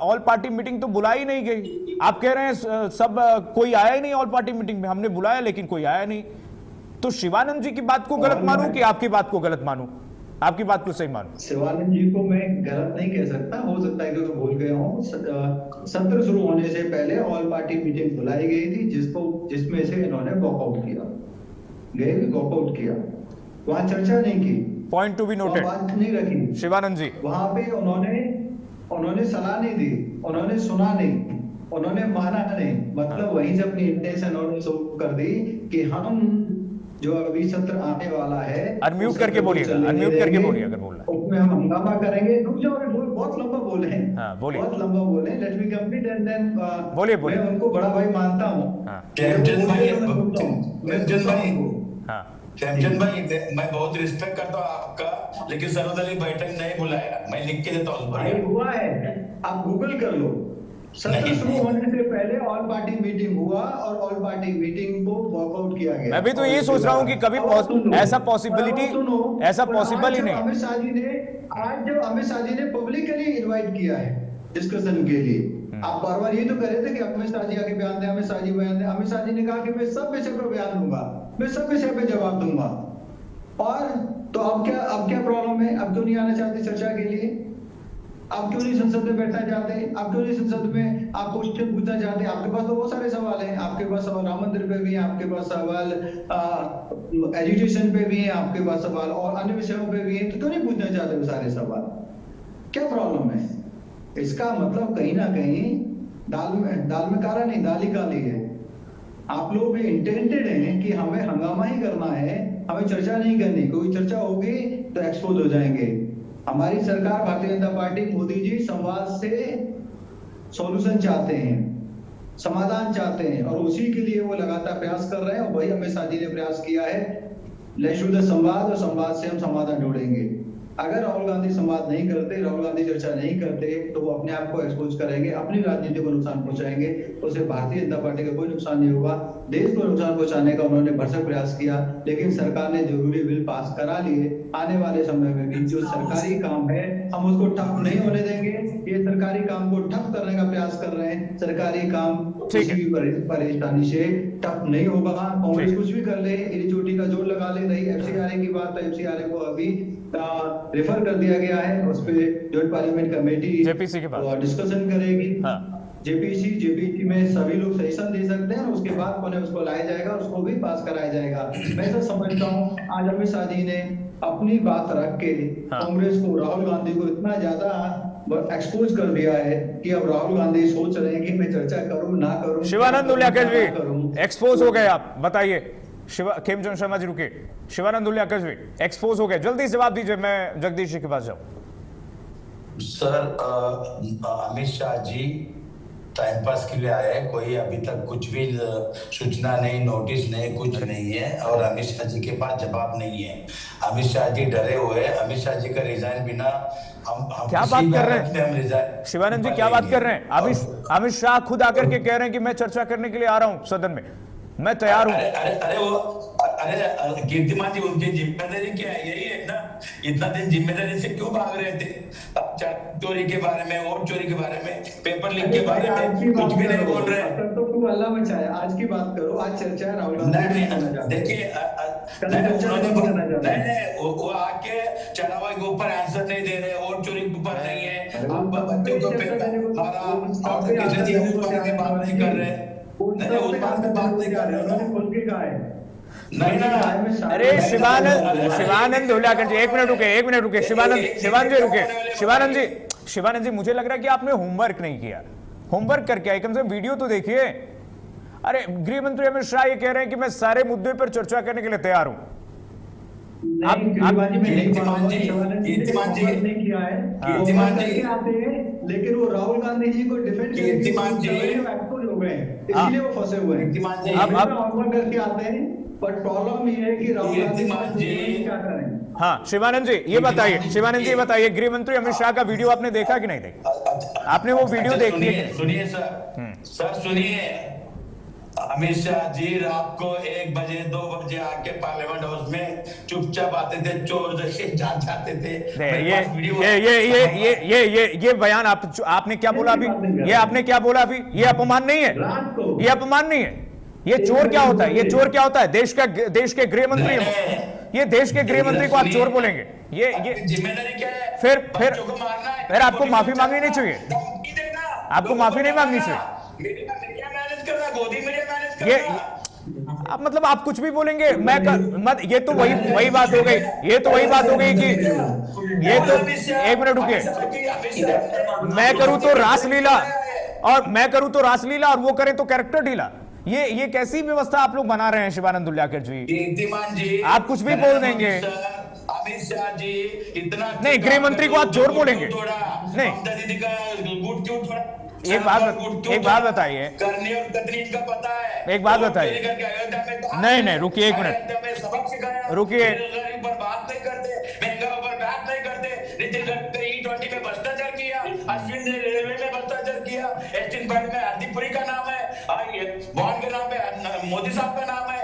ऑल पार्टी मीटिंग तो बुलाई नहीं गई। आप कह रहे हैं सब कोई आया ही नहीं ऑल पार्टी मीटिंग में, हमने बुलाया लेकिन कोई आया नहीं। तो शिवानंद जी की बात को गलत मानूं कि आपकी बात को गलत मानूं? आपकी बात को सही मानूं? शिवानंद जी को मैं गलत नहीं कह सकता, हो सकता है कि मैं भूल गया हूँ। सत्र शुरू होने से पहले ऑल पार्टी मीटिंग बुलाई गई थी, जिसमें से इन्होंने वॉकआउट किया, वॉकआउट किया, वहां चर्चा नहीं की, पॉइंट टू बी नोटेड, बात नहीं रखी शिवानंद जी। वहां पे उन्होंने सलाह नहीं दी, उन्होंने सुना नहीं, उन्होंने माना नहीं, मतलब वहीं से अपनी इंटेंशन उन्होंने शो कर दी कि हम जो अभी सत्र आने वाला है, अनम्यूट करके बोलिएगा, अनम्यूट करके बोलिए अगर बोलना है, उसमें हम हंगामा करेंगे। रुक जाओ, बहुत लंबा बोले हैं, बोलिए, बहुत लंबा बोले, let me complete and then बोलिए। मैं उनको बड़ा भाई मानता हूं। खेमचंद भाई, मैं बहुत रिस्पेक्ट करता हूँ आपका, लेकिन सर्वदलीय बैठक नहीं बुलाया, मैं लिख के देता हूँ। हुआ है, आप गूगल कर लो, सत्र शुरू होने से पहले ऑल पार्टी मीटिंग हुआ और ऑल पार्टी मीटिंग को वॉकआउट किया गया। मैं भी तो ये सोच रहा हूँ कि कभी ऐसा पॉसिबिलिटी, ऐसा पॉसिबल ही नहीं। अमित शाह जी ने पब्लिकली इनवाइट किया है डिस्कशन के लिए। आप बार बार ये तो कह रहे थे कि अमित शाह जी आके बयान दें, अमित शाह जी बयान दें। अमित शाह जी ने कहा कि मैं सब विषय पर बयान दूंगा, मैं सब विषय पे जवाब दूंगा। और तो अब क्या प्रॉब्लम है? अब क्यों नहीं आना चाहते चर्चा के लिए? आप क्यों नहीं संसद में बैठना चाहते? आप क्यों नहीं संसद में आप क्वेश्चन पूछना चाहते? आपके पास तो बहुत सारे सवाल हैं। आपके पास सवाल राम मंदिर पे भी है, आपके पास सवाल एजुकेशन पे भी है, आपके पास सवाल और अन्य विषयों पे भी है। तो क्यों नहीं पूछना चाहते वो सारे सवाल? क्या प्रॉब्लम है? इसका मतलब कहीं ना कहीं दाल में काला नहीं, दाल ही काली है। आप लोग भी इंटेंटेड हैं कि हमें हंगामा ही करना है, हमें चर्चा नहीं करनी। कोई चर्चा होगी तो एक्सपोज हो जाएंगे। हमारी सरकार भारतीय जनता पार्टी, मोदी जी संवाद से सॉल्यूशन चाहते हैं, समाधान चाहते हैं और उसी के लिए वो लगातार प्रयास कर रहे हैं। और वही अमित शाह जी ने प्रयास किया है, लेट्स डू द संवाद, और संवाद से हम समाधान ढूंढेंगे। अगर राहुल गांधी संवाद नहीं करते, राहुल गांधी चर्चा नहीं करते, तो वो अपने आप को एक्सपोज करेंगे, अपनी राजनीति को नुकसान पहुंचाएंगे। उससे भारतीय जनता पार्टी का कोई नुकसान नहीं होगा। देश को नुकसान पहुंचाने का उन्होंने भरसक प्रयास किया, लेकिन सरकार ने जरूरी बिल पास करा लिए। आने वाले समय में भी जो सरकारी काम है हम उसको ठप नहीं होने देंगे। ये सरकारी काम को ठप करने का प्रयास कर रहे हैं। सरकारी काम किसी भी परेशानी से ठप नहीं होगा। कांग्रेस कुछ भी कर ले, इरी चोटी का जोर लगा ले। रही एफसीआरए की बात, तो एफसीआरए को अभी रेफर कर दिया गया है। उस पे जॉइंट पार्लियामेंट कमेटी जेपीसी के बाद डिस्कशन करेगी। जेपीसी में सभी लोग सजेशन दे सकते हैं और उसके बाद पुनः उसको लाया जाएगा, उसको भी पास कराया जाएगा। मैं तो समझता हूँ आज अमित शाह जी ने अपनी बात रख के कांग्रेस को, राहुल गांधी को इतना ज्यादा एक्सपोज कर दिया है कि अब राहुल गांधी सोच रहे हैं कि मैं चर्चा करूं ना करूं। शिवानंद उलियाकर जी एक्सपोज हो गए, आप बताइए। खेमचंद शर्मा जी रुके, शिवानंद उलियाकर जी एक्सपोज हो गए, जल्दी जवाब दीजिए, मैं जगदीश जी के पास जाऊं। सर अमित शाह जी टाइम पास के लिए आए हैं, कोई अभी तक कुछ भी सूचना नहीं, नोटिस नहीं, कुछ नहीं है। और अमित शाह जी के पास जवाब नहीं है। अमित शाह जी डरे हुए, अमित शाह जी का रिजाइन बिना हम क्या बात कर रहे हैं शिवानंद जी, क्या बात कर रहे हैं? अमित शाह खुद आकर के कह रहे हैं कि मैं चर्चा करने के लिए आ रहा हूं सदन में, मैं तैयार हूं। अरे कीर्तिमान जी, उनकी जिम्मेदारी क्या है? यही है ना, इतना दिन जिम्मेदारी से क्यों भाग रहे थे? चोरी के बारे में, वोट चोरी के बारे में, पेपर लीक के बारे में कुछ भी नहीं बोल रहे। तो तू अल्लाह बचाए, आज की बात करो। आज चर्चा है राहुल गांधी। देखिए वो आके चढ़ावा के ऊपर आंसर नहीं दे रहे, वोट चोरी के ऊपर नहीं है। आप बच्चों को बात नहीं कर रहे, उस बात पे बात नहीं कर रहे, उन्होंने खुल के कहा है। नहीं ना, अरे शिवानंद उलियाकर जी एक मिनट रुके, शिवानंद जी मुझे लग रहा है कि आपने होमवर्क नहीं किया। होमवर्क करके आए, कम से कम वीडियो तो देखिए। अरे गृह मंत्री अमित शाह ये कह रहे हैं कि मैं सारे मुद्दे पर चर्चा करने के लिए तैयार हूं। लेकिन वो राहुल गांधी जी को डिफेंड हो गए, इसलिए वो फंसे हुए हैं। करके आते हैं, पर प्रॉब्लम ये है कि राहुल गांधी क्या करें। हाँ शिवानंद जी ये बताइए, गृह मंत्री अमित शाह का वीडियो आपने देखा कि नहीं देखा? आपने वो वीडियो देखी है? सुनिए सर सुनिए, अमित शाह जी रात को 1 बजे 2 बजे आके पार्लियामेंट हाउस में चुपचाप आते थे, चोर जैसे जाते थे। ये बयान आपने क्या बोला अभी? ये आपने क्या बोला अभी? ये अपमान नहीं है, ये अपमान नहीं है। ये चोर क्या होता है? ये चोर क्या होता है? देश के गृह मंत्री, ये देश के गृह मंत्री को आप चोर बोलेंगे? ये जिम्मेदारी क्या है? फिर आपको माफी मांगनी नहीं चाहिए, आपको माफी नहीं मांगनी चाहिए। ये आप मतलब आप कुछ भी बोलेंगे, ये तो वही बात हो गई, कि ये तो एक मिनट रुकिए, मैं करूं तो रासलीला और वो करें तो कैरेक्टर ढीला। ये कैसी व्यवस्था आप लोग बना रहे हैं शिवानंद उलियाकर जी? आप कुछ भी बोल देंगे। अमित शाह जी इतना नहीं, गृह मंत्री को आप चोर बोलेंगे? नहीं, एक बात बताइए, करनी और तकलीफ का पता है। एक बात बताइए, नहीं रुकिए एक मिनट, रुकिए। पर बात नहीं करते, महंगा पर बात नहीं करते। नितिन गडकरी E20 में भ्रष्टाचार किया, अश्विन ने रेलवे में भ्रष्टाचार किया, एसटी बॉन्ड के नाम पे मोदी साहब का नाम है,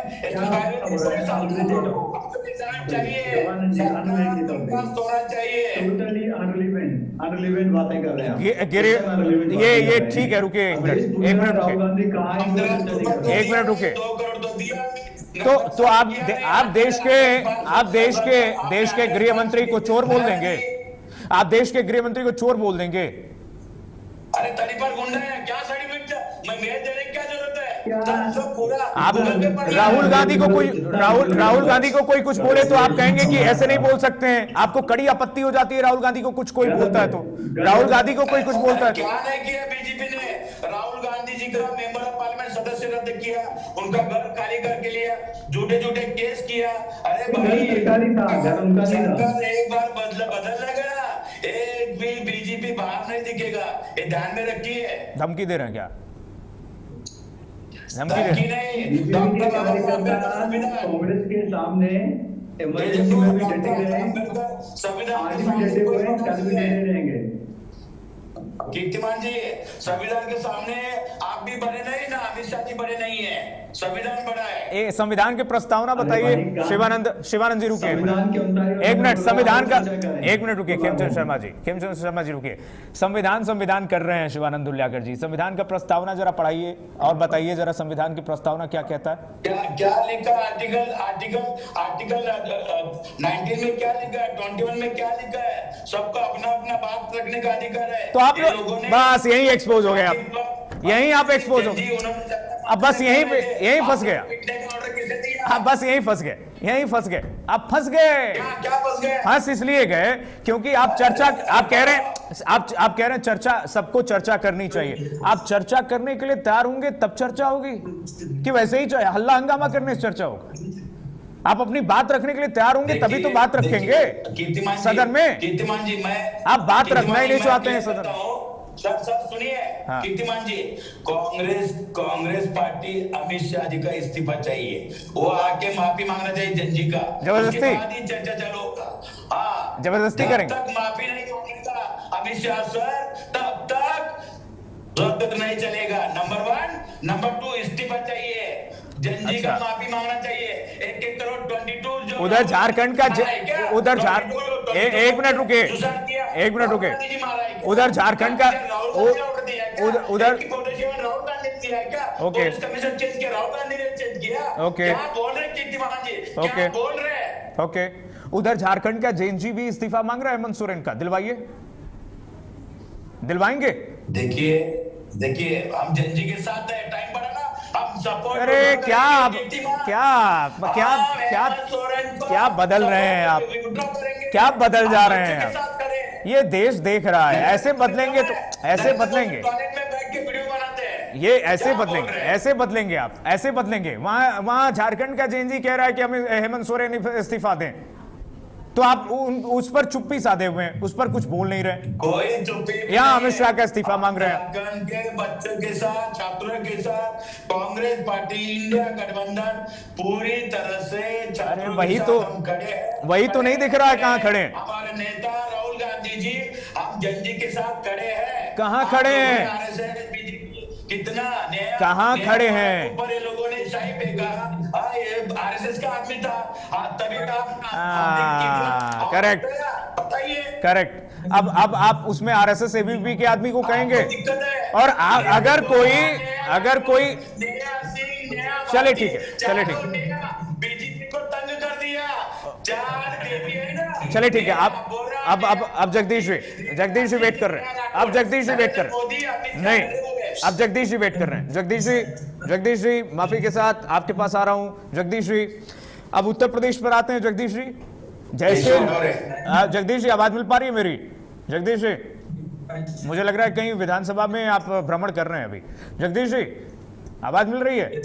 चाहिए टोटली अनरिलेवेंट बातें कर रहे हैं ये ठीक है, रुके एक मिनट राहुल गांधी कहाँ है? एक मिनट रुके। 2 करोड़ तो दिया। तो आप देश के गृह मंत्री को चोर बोल देंगे? आप देश के गृह मंत्री को चोर बोल देंगे? अरे तड़ी पर गुंडा है क्या? सर्टिफिकेट मैं देने की क्या जरूरत है? आप राहुल गांधी को कोई कुछ बोले तो आप कहेंगे कि ऐसे नहीं बोल सकते हैं? आपको कड़ी आपत्ति हो जाती है राहुल गांधी को कुछ कोई बोलता है तो? राहुल गांधी को कोई कुछ बोलता है? क्या नहीं किया बीजेपी ने? राहुल गांधी जी का मेंबर ऑफ पार्लियामेंट सदस्य रद्द किया, उनका घर खाली करके लिया, झूठे केस किया। अरे भाई सरकार एक बार बदल गया, एक भी बीजेपी बाहर नहीं दिखेगा, ये ध्यान में रखिए। धमकी दे रहे हैं क्या? धमकी नहीं, डॉक्टर कांग्रेस के सामने इमरजेंसी में भी डटे रहे, संविधान आज भी डटे हुए हैं, कल भी डटे रहेंगे। कीर्तिमान जी, संविधान के सामने आप भी बड़े नहीं ना, अमित शाह जी बड़े नहीं है, संविधान बड़ा है। संविधान की प्रस्तावना बताइए शिवानंद जी, रुकिए एक मिनट। संविधान का एक मिनट रुकिए, खेमचंद शर्मा जी रुकिए। संविधान कर रहे हैं शिवानंद उल्याकर जी। संविधान का प्रस्तावना जरा पढ़ाइए और बताइए जरा संविधान की प्रस्तावना क्या कहता है? क्या लिखा? आर्टिकल 19 में क्या लिखा है? 21 में क्या लिखा है? सबका अपना बात रखने का अधिकार है। तो आप बस यही एक्सपोज हो गया, यही आप एक्सपोज हो गए। अब बस यही फंस गया। हाँ बस यही फंस गए, आप फंस गए। क्या फंस गए? फंस इसलिए गए क्योंकि आप कह रहे हैं चर्चा, सबको चर्चा करनी चाहिए। आप चर्चा करने के लिए तैयार होंगे तब चर्चा होगी कि वैसे ही हल्ला हंगामा करने से चर्चा होगी? आप अपनी बात रखने के लिए तैयार होंगे तभी तो बात रखेंगे सदन में। कीर्तिमान जी, मैं आप बात रखना ही नहीं चाहते हैं सदन में। सर सुनिए हाँ। कीर्तिमान जी, कांग्रेस पार्टी अमित शाह जी का इस्तीफा चाहिए, वो आके माफी मांगना चाहिए जनजी का, जबरदस्ती उसके बाद ही चर्चा चालू होगा। हाँ, जबरदस्ती करेंगे। जब तक माफी नहीं मांगेगा अमित शाह सर, तब तक रद्द नहीं चलेगा। नंबर 1, नंबर 2 इस्तीफा चाहिए, जनजी का माफी मांगना चाहिए। 1 करोड़ 22 जो उधर झारखंड का एक मिनट रुके, उधर झारखंड का उधर ओके ओके उधर झारखंड का जैन जी भी इस्तीफा मांग रहा है हेमंत सोरेन का। दिलवाएंगे? देखिए हम जनजी के साथ है, टाइम बढ़ा ना, हम सपोर्ट। अरे क्या बदल रहे हैं आप? क्या बदल जा रहे हैं आप? ये देश देख रहा है। ऐसे बदलेंगे तो ऐसे बदलेंगे, ये ऐसे बदलेंगे आप, ऐसे बदलेंगे। वहां झारखंड का जैन जी कह रहा है कि हमें हेमंत सोरेन इस्तीफा दें, तो आप उस पर चुप्पी साधे हुए हैं, उस पर कुछ बोल नहीं रहे। कोई चुप्पी यहाँ अमित शाह का इस्तीफा मांग रहे हैं। झारखंड के बच्चों के साथ, छात्रों के साथ कांग्रेस पार्टी इंडिया गठबंधन पूरी तरह से अरे वही तो नहीं दिख रहा है कहाँ खड़े हैं हमारे नेता राहुल गांधी जी। हम जनजी के साथ खड़े हैं। कहाँ खड़े हैं? कितना कहाँ खड़े हैं? ऊपर ये लोगों ने शाही फेंका, ये आरएसएस का आदमी था, तभी करेक्ट। अब आप उसमें आरएसएस एबीवीपी के आदमी को कहेंगे, और अगर कोई चले ठीक है बीजेपी को तंग कर दिया, चले ठीक है। अब जगदीश जी वेट कर रहे हैं। अब जगदीश जी वेट कर रहे हैं। नहीं, अब जगदीश जी वेट कर रहे हैं। जगदीश जी माफी के साथ आपके पास आ रहा हूं। जगदीश जी अब उत्तर प्रदेश पर आते हैं। जगदीश जी जैसे जगदीश जी आवाज मिल पा रही है मेरी? जगदीश जी मुझे लग रहा है कहीं विधानसभा में आप भ्रमण कर रहे हैं अभी। जगदीश जी आवाज मिल रही है?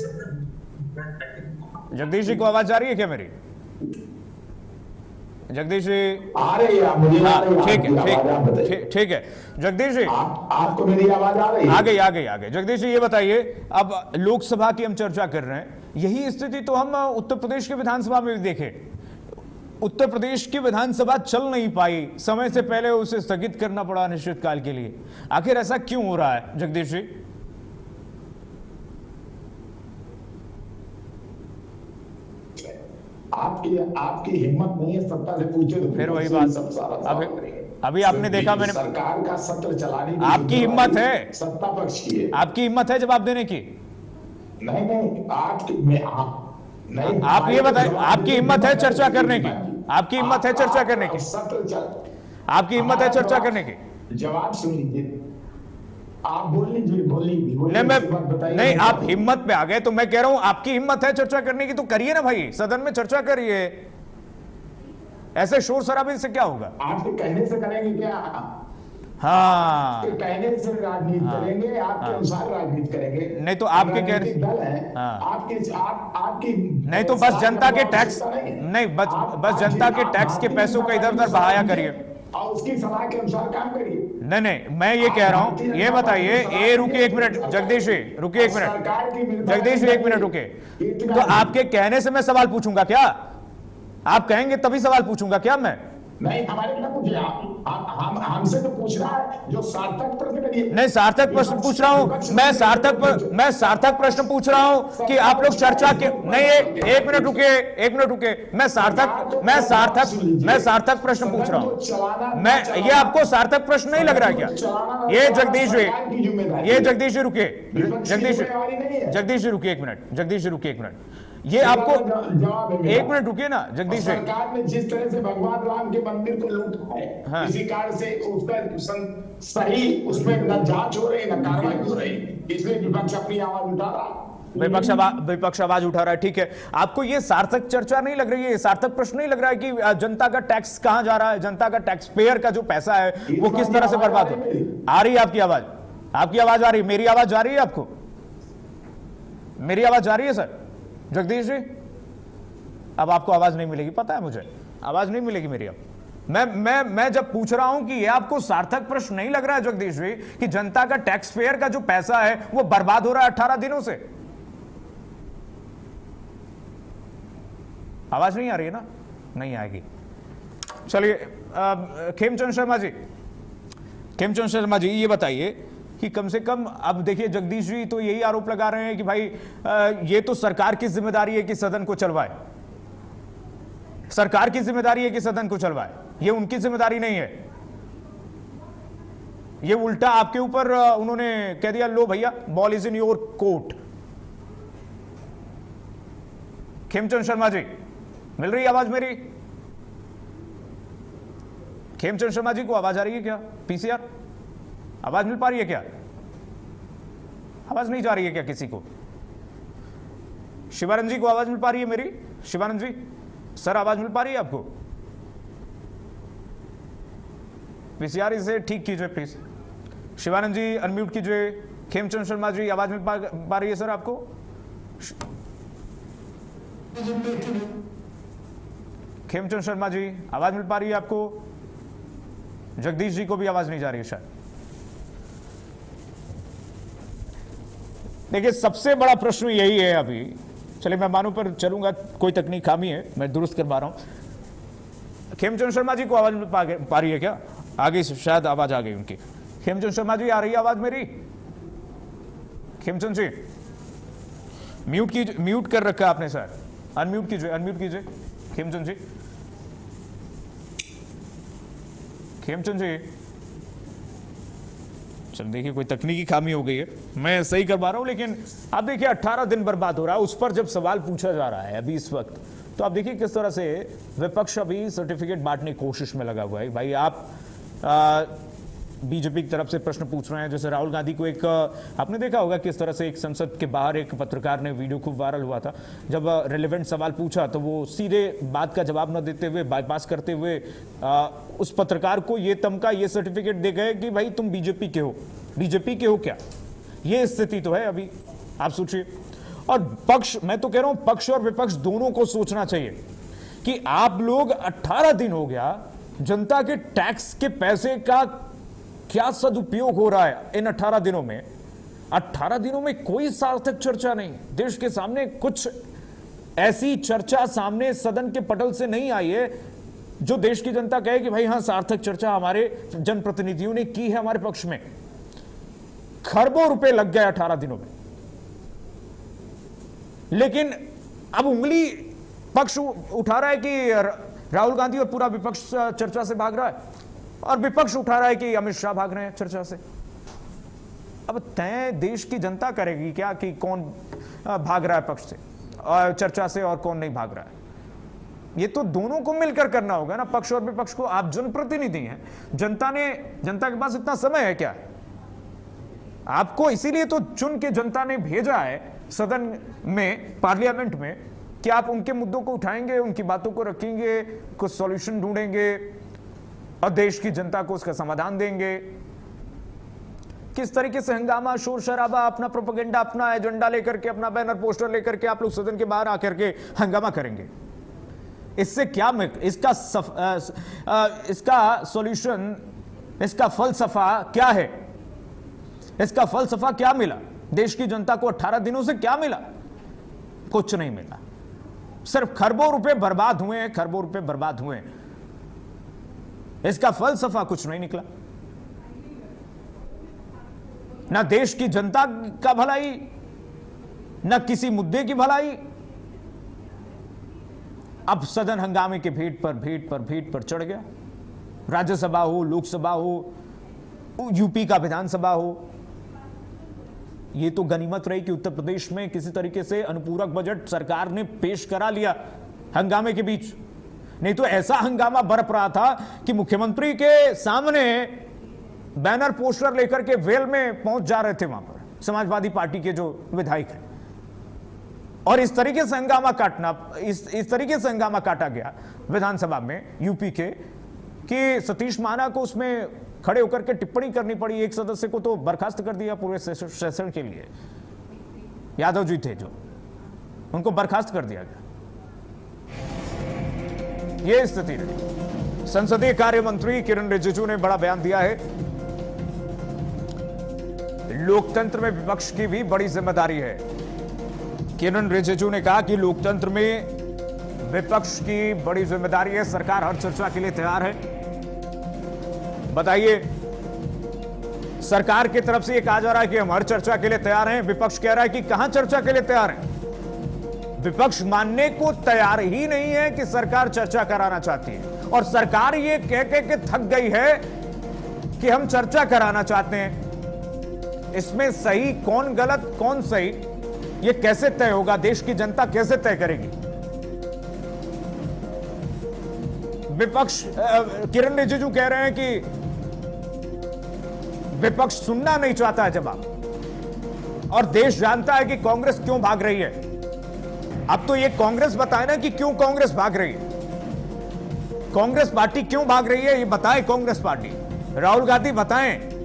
जगदीश जी को आवाज आ रही है क्या मेरी? जगदीश जी आ रही है, मुझे ठीक है। जगदीश जी आपको मेरी आवाज आ रही है? आ गई। जगदीश जी ये बताइए, अब लोकसभा की हम चर्चा कर रहे हैं, यही स्थिति तो हम उत्तर प्रदेश के विधानसभा में भी देखें। उत्तर प्रदेश की विधानसभा चल नहीं पाई, समय से पहले उसे स्थगित करना पड़ा अनिश्चितकाल के लिए। आखिर ऐसा क्यों हो रहा है जगदीश जी? आपकी हिम्मत नहीं है सत्ता से पूछे तो फिर वही बात। अभी आपने देखा, मैंने सरकार का सत्र चलाने की आपकी हिम्मत है, सत्ता पक्ष की है, आपकी हिम्मत है जवाब देने की? नहीं आप ये बताएं, आपकी हिम्मत है चर्चा करने की? आपकी हिम्मत है चर्चा करने की? आपकी हिम्मत है चर्चा करने की? जवाब सुन लीजिए, आप बोल लीजिए। नहीं, आप हिम्मत पे आ गए तो मैं कह रहा हूं आपकी हिम्मत है चर्चा करने की तो करिए ना भाई, सदन में चर्चा करिए। ऐसे शोर शराबे से क्या होगा? आपके कहने से करेंगे क्या? हाँ, आपके कहने से राजनीति करेंगे, आपके अनुसार राजनीति करेंगे। नहीं तो आपके कहने दल है, आपकी नहीं तो बस जनता के टैक्स, नहीं बस जनता के टैक्स के पैसों का इधर उधर बहाया करिए और उसकी सलाह के अनुसार काम करिए। नहीं, मैं ये कह रहा हूं, ये बताइए, रुकिए एक मिनट जगदीश जी, रुकिए एक मिनट जगदीश जी, एक मिनट रुके। तो आपके कहने से मैं सवाल पूछूंगा क्या? आप कहेंगे तभी सवाल पूछूंगा क्या मैं? नहीं, हमारे क्या पूछिए, हमसे तो पूछ रहा है जो सार्थक प्रश्न करिए। नहीं, सार्थक प्रश्न पूछ रहा हूं मैं, सार्थक प्रश्न पूछ रहा हूं कि आप लोग चर्चा के नहीं, एक मिनट रुके, मैं सार्थक प्रश्न पूछ रहा हूं मैं। ये आपको सार्थक प्रश्न नहीं लग रहा है क्या? ये जगदीश जी रुकिए, जगदीश जी रुकिए एक मिनट, ये आपको एक मिनट रुकिए ना जगदीश जी। सरकार ने जिस तरह से भगवान राम के मंदिर को लूटा है, हाँ। इसी कारण से उसका सही उसमें न जांच हो रही न कार्रवाई हो रही, इसलिए विपक्ष अपनी आवाज उठा रहा, विपक्ष आवाज उठा रहा है। ठीक है, आपको ये सार्थक चर्चा नहीं लग रही है, सार्थक प्रश्न नहीं लग रहा है कि जनता का टैक्स कहां जा रहा है, जनता का टैक्स पेयर का जो पैसा है वो किस तरह से बर्बाद हो? आ रही है आपकी आवाज आ रही है? मेरी आवाज जा रही है आपको? मेरी आवाज जा रही है सर जगदीश जी? अब आपको आवाज नहीं मिलेगी, पता है मुझे, आवाज नहीं मिलेगी मेरी। अब मैं जब पूछ रहा हूं कि ये आपको सार्थक प्रश्न नहीं लग रहा है जगदीश जी कि जनता का टैक्स पेयर का जो पैसा है वो बर्बाद हो रहा है 18 दिनों से? आवाज नहीं आ रही है ना? नहीं आएगी। चलिए, खेमचंद शर्मा जी ये बताइए कि कम से कम अब देखिए, जगदीश जी तो यही आरोप लगा रहे हैं कि भाई ये तो सरकार की जिम्मेदारी है कि सदन को चलवाए, सरकार की जिम्मेदारी है कि सदन को चलवाए, ये उनकी जिम्मेदारी नहीं है। ये उल्टा आपके ऊपर उन्होंने कह दिया, लो भैया ball is in your court. Khemchand Sharma ji, मिल रही आवाज मेरी? खेमचंद शर्मा जी को आवाज आ रही है क्या? पीसीआर आवाज मिल पा रही है क्या? आवाज नहीं जा रही है क्या किसी को? शिवानंद जी को आवाज मिल पा रही है मेरी? शिवानंद जी सर, आवाज मिल पा रही है आपको? पीसीआर इसे ठीक कीजिए प्लीज। शिवानंद जी अनम्यूट कीजिए। खेमचंद शर्मा जी आवाज मिल पा रही है सर आपको? खेमचंद शर्मा जी आवाज मिल पा रही है आपको? जगदीश जी को भी आवाज नहीं जा रही है शायद। देखिए, सबसे बड़ा प्रश्न यही है अभी, चलिए मैं मानू पर चलूंगा, कोई तकनीक खामी है, मैं दुरुस्त करवा रहा हूं। खेमचंद शर्मा जी को आवाज मिल पा रही है क्या? आगे शायद आवाज आ गई उनकी। खेमचंद शर्मा जी आ रही है आवाज मेरी? खेमचंद जी म्यूट कर रखा है आपने सर, अनम्यूट कीजिए खेमचंद जी। खेमचंद जी, चल देखिए कोई तकनीकी खामी हो गई है, मैं सही करवा रहा हूं, लेकिन आप देखिए 18 दिन बर्बाद हो रहा है, उस पर जब सवाल पूछा जा रहा है अभी इस वक्त, तो आप देखिए किस तरह से विपक्ष अभी सर्टिफिकेट बांटने की कोशिश में लगा हुआ है। भाई आप बीजेपी की तरफ से प्रश्न पूछ रहे हैं, जैसे राहुल गांधी को एक, आपने देखा होगा किस तरह से एक संसद के बाहर एक पत्रकार ने, वीडियो खूब वायरल हुआ था, जब रिलेवेंट सवाल पूछा तो वो सीधे बात का जवाब न देते हुए, बाईपास करते हुए उस पत्रकार को ये तमका, ये सर्टिफिकेट दे गए कि भाई तुम बीजेपी के हो क्या? ये स्थिति तो है अभी, आप सोचिए। और पक्ष, मैं तो कह रहा हूं पक्ष और विपक्ष दोनों को सोचना चाहिए कि आप लोग 18 दिन हो गया, जनता के टैक्स के पैसे का क्या सदुपयोग हो रहा है इन 18 दिनों में? 18 दिनों में कोई सार्थक चर्चा नहीं, देश के सामने कुछ ऐसी चर्चा सामने सदन के पटल से नहीं आई है जो देश की जनता कहे कि भाई हां, सार्थक चर्चा हमारे जनप्रतिनिधियों ने की है हमारे पक्ष में। खरबों रुपए लग गए 18 दिनों में, लेकिन अब उंगली पक्ष उठा रहा है कि राहुल गांधी और पूरा विपक्ष चर्चा से भाग रहा है, और विपक्ष उठा रहा है कि अमित शाह भाग रहे हैं चर्चा से। अब तय देश की जनता करेगी क्या कि कौन भाग रहा है पक्ष से और चर्चा से और कौन नहीं भाग रहा है। ये तो दोनों को मिलकर करना होगा ना, पक्ष और विपक्ष को। आप जनप्रतिनिधि हैं, जनता के पास इतना समय है क्या? आपको इसीलिए तो चुन के जनता ने भेजा है सदन में, पार्लियामेंट में, कि आप उनके मुद्दों को उठाएंगे, उनकी बातों को रखेंगे, कुछ सॉल्यूशन ढूंढेंगे और देश की जनता को उसका समाधान देंगे। किस तरीके से हंगामा, शोर शराबा, अपना प्रोपेगेंडा, अपना एजेंडा लेकर के, अपना बैनर पोस्टर लेकर के आप लोग सदन के बाहर आकर के हंगामा करेंगे, इससे क्या इसका सॉल्यूशन, इसका फलसफा क्या है? इसका फलसफा क्या मिला देश की जनता को? 18 दिनों से क्या मिला? कुछ नहीं मिला। सिर्फ खरबों रुपए बर्बाद हुए हैं, खरबों रुपए बर्बाद हुए हैं। इसका फलसफा कुछ नहीं निकला। ना देश की जनता का भलाई, ना किसी मुद्दे की भलाई। अब सदन हंगामे के भेंट पर चढ़ गया। राज्यसभा हो, लोकसभा हो, यूपी का विधानसभा हो। ये तो गनीमत रही कि उत्तर प्रदेश में किसी तरीके से अनुपूरक बजट सरकार ने पेश करा लिया हंगामे के बीच। नहीं तो ऐसा हंगामा बरप रहा था कि मुख्यमंत्री के सामने बैनर पोस्टर लेकर के वेल में पहुंच जा रहे थे वहां पर समाजवादी पार्टी के जो विधायक हैं। और इस तरीके से हंगामा इस तरीके से हंगामा काटा गया विधानसभा में यूपी के कि सतीश महाना को उसमें खड़े होकर के टिप्पणी करनी पड़ी। एक सदस्य को तो बर्खास्त कर दिया पूरे सेशन के लिए। यादव जी थे जो, उनको बर्खास्त कर दिया गया। यह स्थिति रही। संसदीय कार्य मंत्री किरण रिजिजू ने बड़ा बयान दिया है। लोकतंत्र में विपक्ष की भी बड़ी जिम्मेदारी है। किरण रिजिजू ने कहा कि लोकतंत्र में विपक्ष की बड़ी जिम्मेदारी है। सरकार हर चर्चा के लिए तैयार है। बताइए, सरकार की तरफ से यह कहा जा रहा है कि हम हर चर्चा के लिए तैयार हैं। विपक्ष कह रहा है कि कहां चर्चा के लिए तैयार है। विपक्ष मानने को तैयार ही नहीं है कि सरकार चर्चा कराना चाहती है, और सरकार ये कह के थक गई है कि हम चर्चा कराना चाहते हैं। इसमें सही कौन, गलत कौन सही, ये कैसे तय होगा? देश की जनता कैसे तय करेगी? विपक्ष, किरण रिजिजू कह रहे हैं कि विपक्ष सुनना नहीं चाहता है जवाब, और देश जानता है कि कांग्रेस क्यों भाग रही है। अब तो ये कांग्रेस बताए ना कि क्यों कांग्रेस भाग रही है। कांग्रेस पार्टी क्यों भाग रही है, ये बताए कांग्रेस पार्टी। राहुल गांधी बताएं।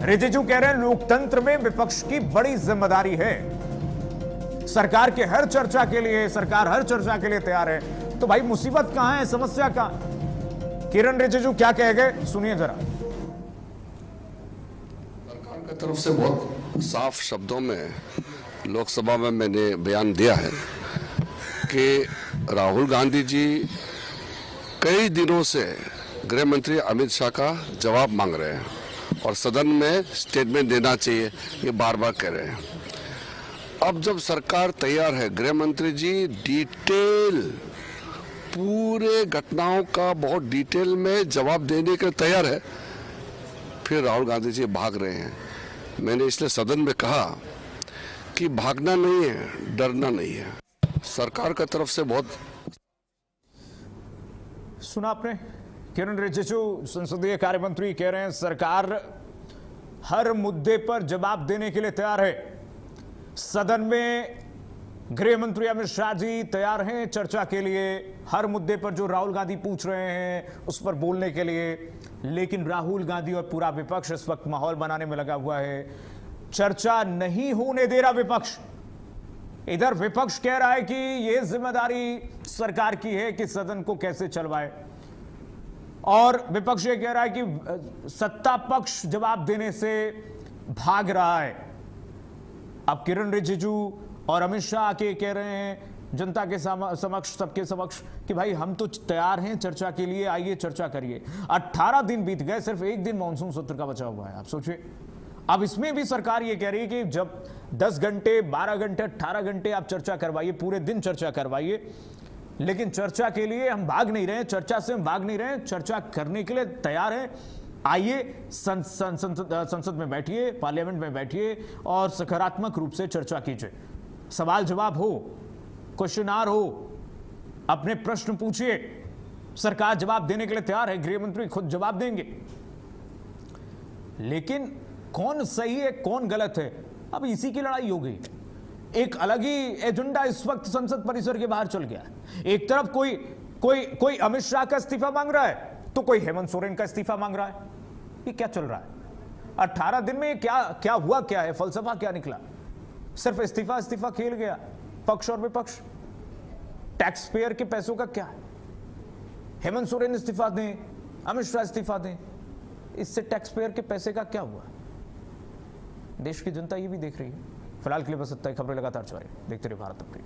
रिजिजू कह रहे हैं लोकतंत्र में विपक्ष की बड़ी जिम्मेदारी है। सरकार के हर चर्चा के लिए, सरकार हर चर्चा के लिए तैयार है। तो भाई मुसीबत कहां है, समस्या कहां? किरण रिजिजू क्या कह गए, सुनिए जरा। सरकार की तरफ से बहुत साफ शब्दों में लोकसभा में मैंने बयान दिया है कि राहुल गांधी जी कई दिनों से गृह मंत्री अमित शाह का जवाब मांग रहे हैं और सदन में स्टेटमेंट देना चाहिए, ये बार बार कह रहे हैं। अब जब सरकार तैयार है, गृह मंत्री जी डिटेल पूरे घटनाओं का बहुत डिटेल में जवाब देने के तैयार है, फिर राहुल गांधी जी भाग रहे हैं। मैंने इसलिए सदन में कहा कि भागना नहीं है, डरना नहीं है। सरकार की तरफ से बहुत सुना आपने। किरण रिजिजू संसदीय कार्य मंत्री कह रहे हैं सरकार हर मुद्दे पर जवाब देने के लिए तैयार है। सदन में गृह मंत्री अमित शाह जी तैयार हैं चर्चा के लिए, हर मुद्दे पर जो राहुल गांधी पूछ रहे हैं उस पर बोलने के लिए। लेकिन राहुल गांधी और पूरा विपक्ष इस वक्त माहौल बनाने में लगा हुआ है। चर्चा नहीं होने दे रहा विपक्ष। इधर विपक्ष कह रहा है कि यह जिम्मेदारी सरकार की है कि सदन को कैसे चलवाए, और विपक्ष ये कह रहा है कि सत्ता पक्ष जवाब देने से भाग रहा है। अब किरण रिजिजू और अमित शाह के कह रहे हैं जनता के समक्ष, सबके समक्ष कि भाई हम तो तैयार हैं चर्चा के लिए, आइए चर्चा करिए। 18 दिन बीत गए, सिर्फ एक दिन मानसून सत्र का बचा हुआ है। आप सोचिए अब इसमें भी सरकार ये कह रही है कि जब 10 घंटे 12 घंटे 18 घंटे आप चर्चा करवाइए, पूरे दिन चर्चा करवाइए, लेकिन चर्चा के लिए हम भाग नहीं रहे, चर्चा से हम भाग नहीं रहे, चर्चा करने के लिए तैयार हैं। आइए संसद में बैठिए, पार्लियामेंट में बैठिए और सकारात्मक रूप से चर्चा कीजिए, सवाल जवाब हो, क्वेश्चन आवर हो, अपने प्रश्न पूछिए, सरकार जवाब देने के लिए तैयार है, गृह मंत्री खुद जवाब देंगे। लेकिन कौन सही है कौन गलत है, अब इसी की लड़ाई हो गई। एक अलग ही एजेंडा इस वक्त संसद परिसर के बाहर चल गया। एक तरफ कोई अमित शाह का इस्तीफा मांग रहा है, तो कोई हेमंत सोरेन का इस्तीफा मांग रहा है। ये क्या चल रहा है? 18 दिन में क्या हुआ, क्या है फलसफा, क्या निकला? सिर्फ इस्तीफा खेल गया, पक्ष और विपक्ष। टैक्स पेयर के पैसों का क्या है? हेमंत सोरेन इस्तीफा दें, अमित शाह इस्तीफा दें, इससे टैक्स पेयर के पैसे का क्या हुआ? देश की जनता ये भी देख रही है। फिलहाल के लिए बस इतना ही। खबरें लगातार जारी, देखते रहिए भारत अपडेट।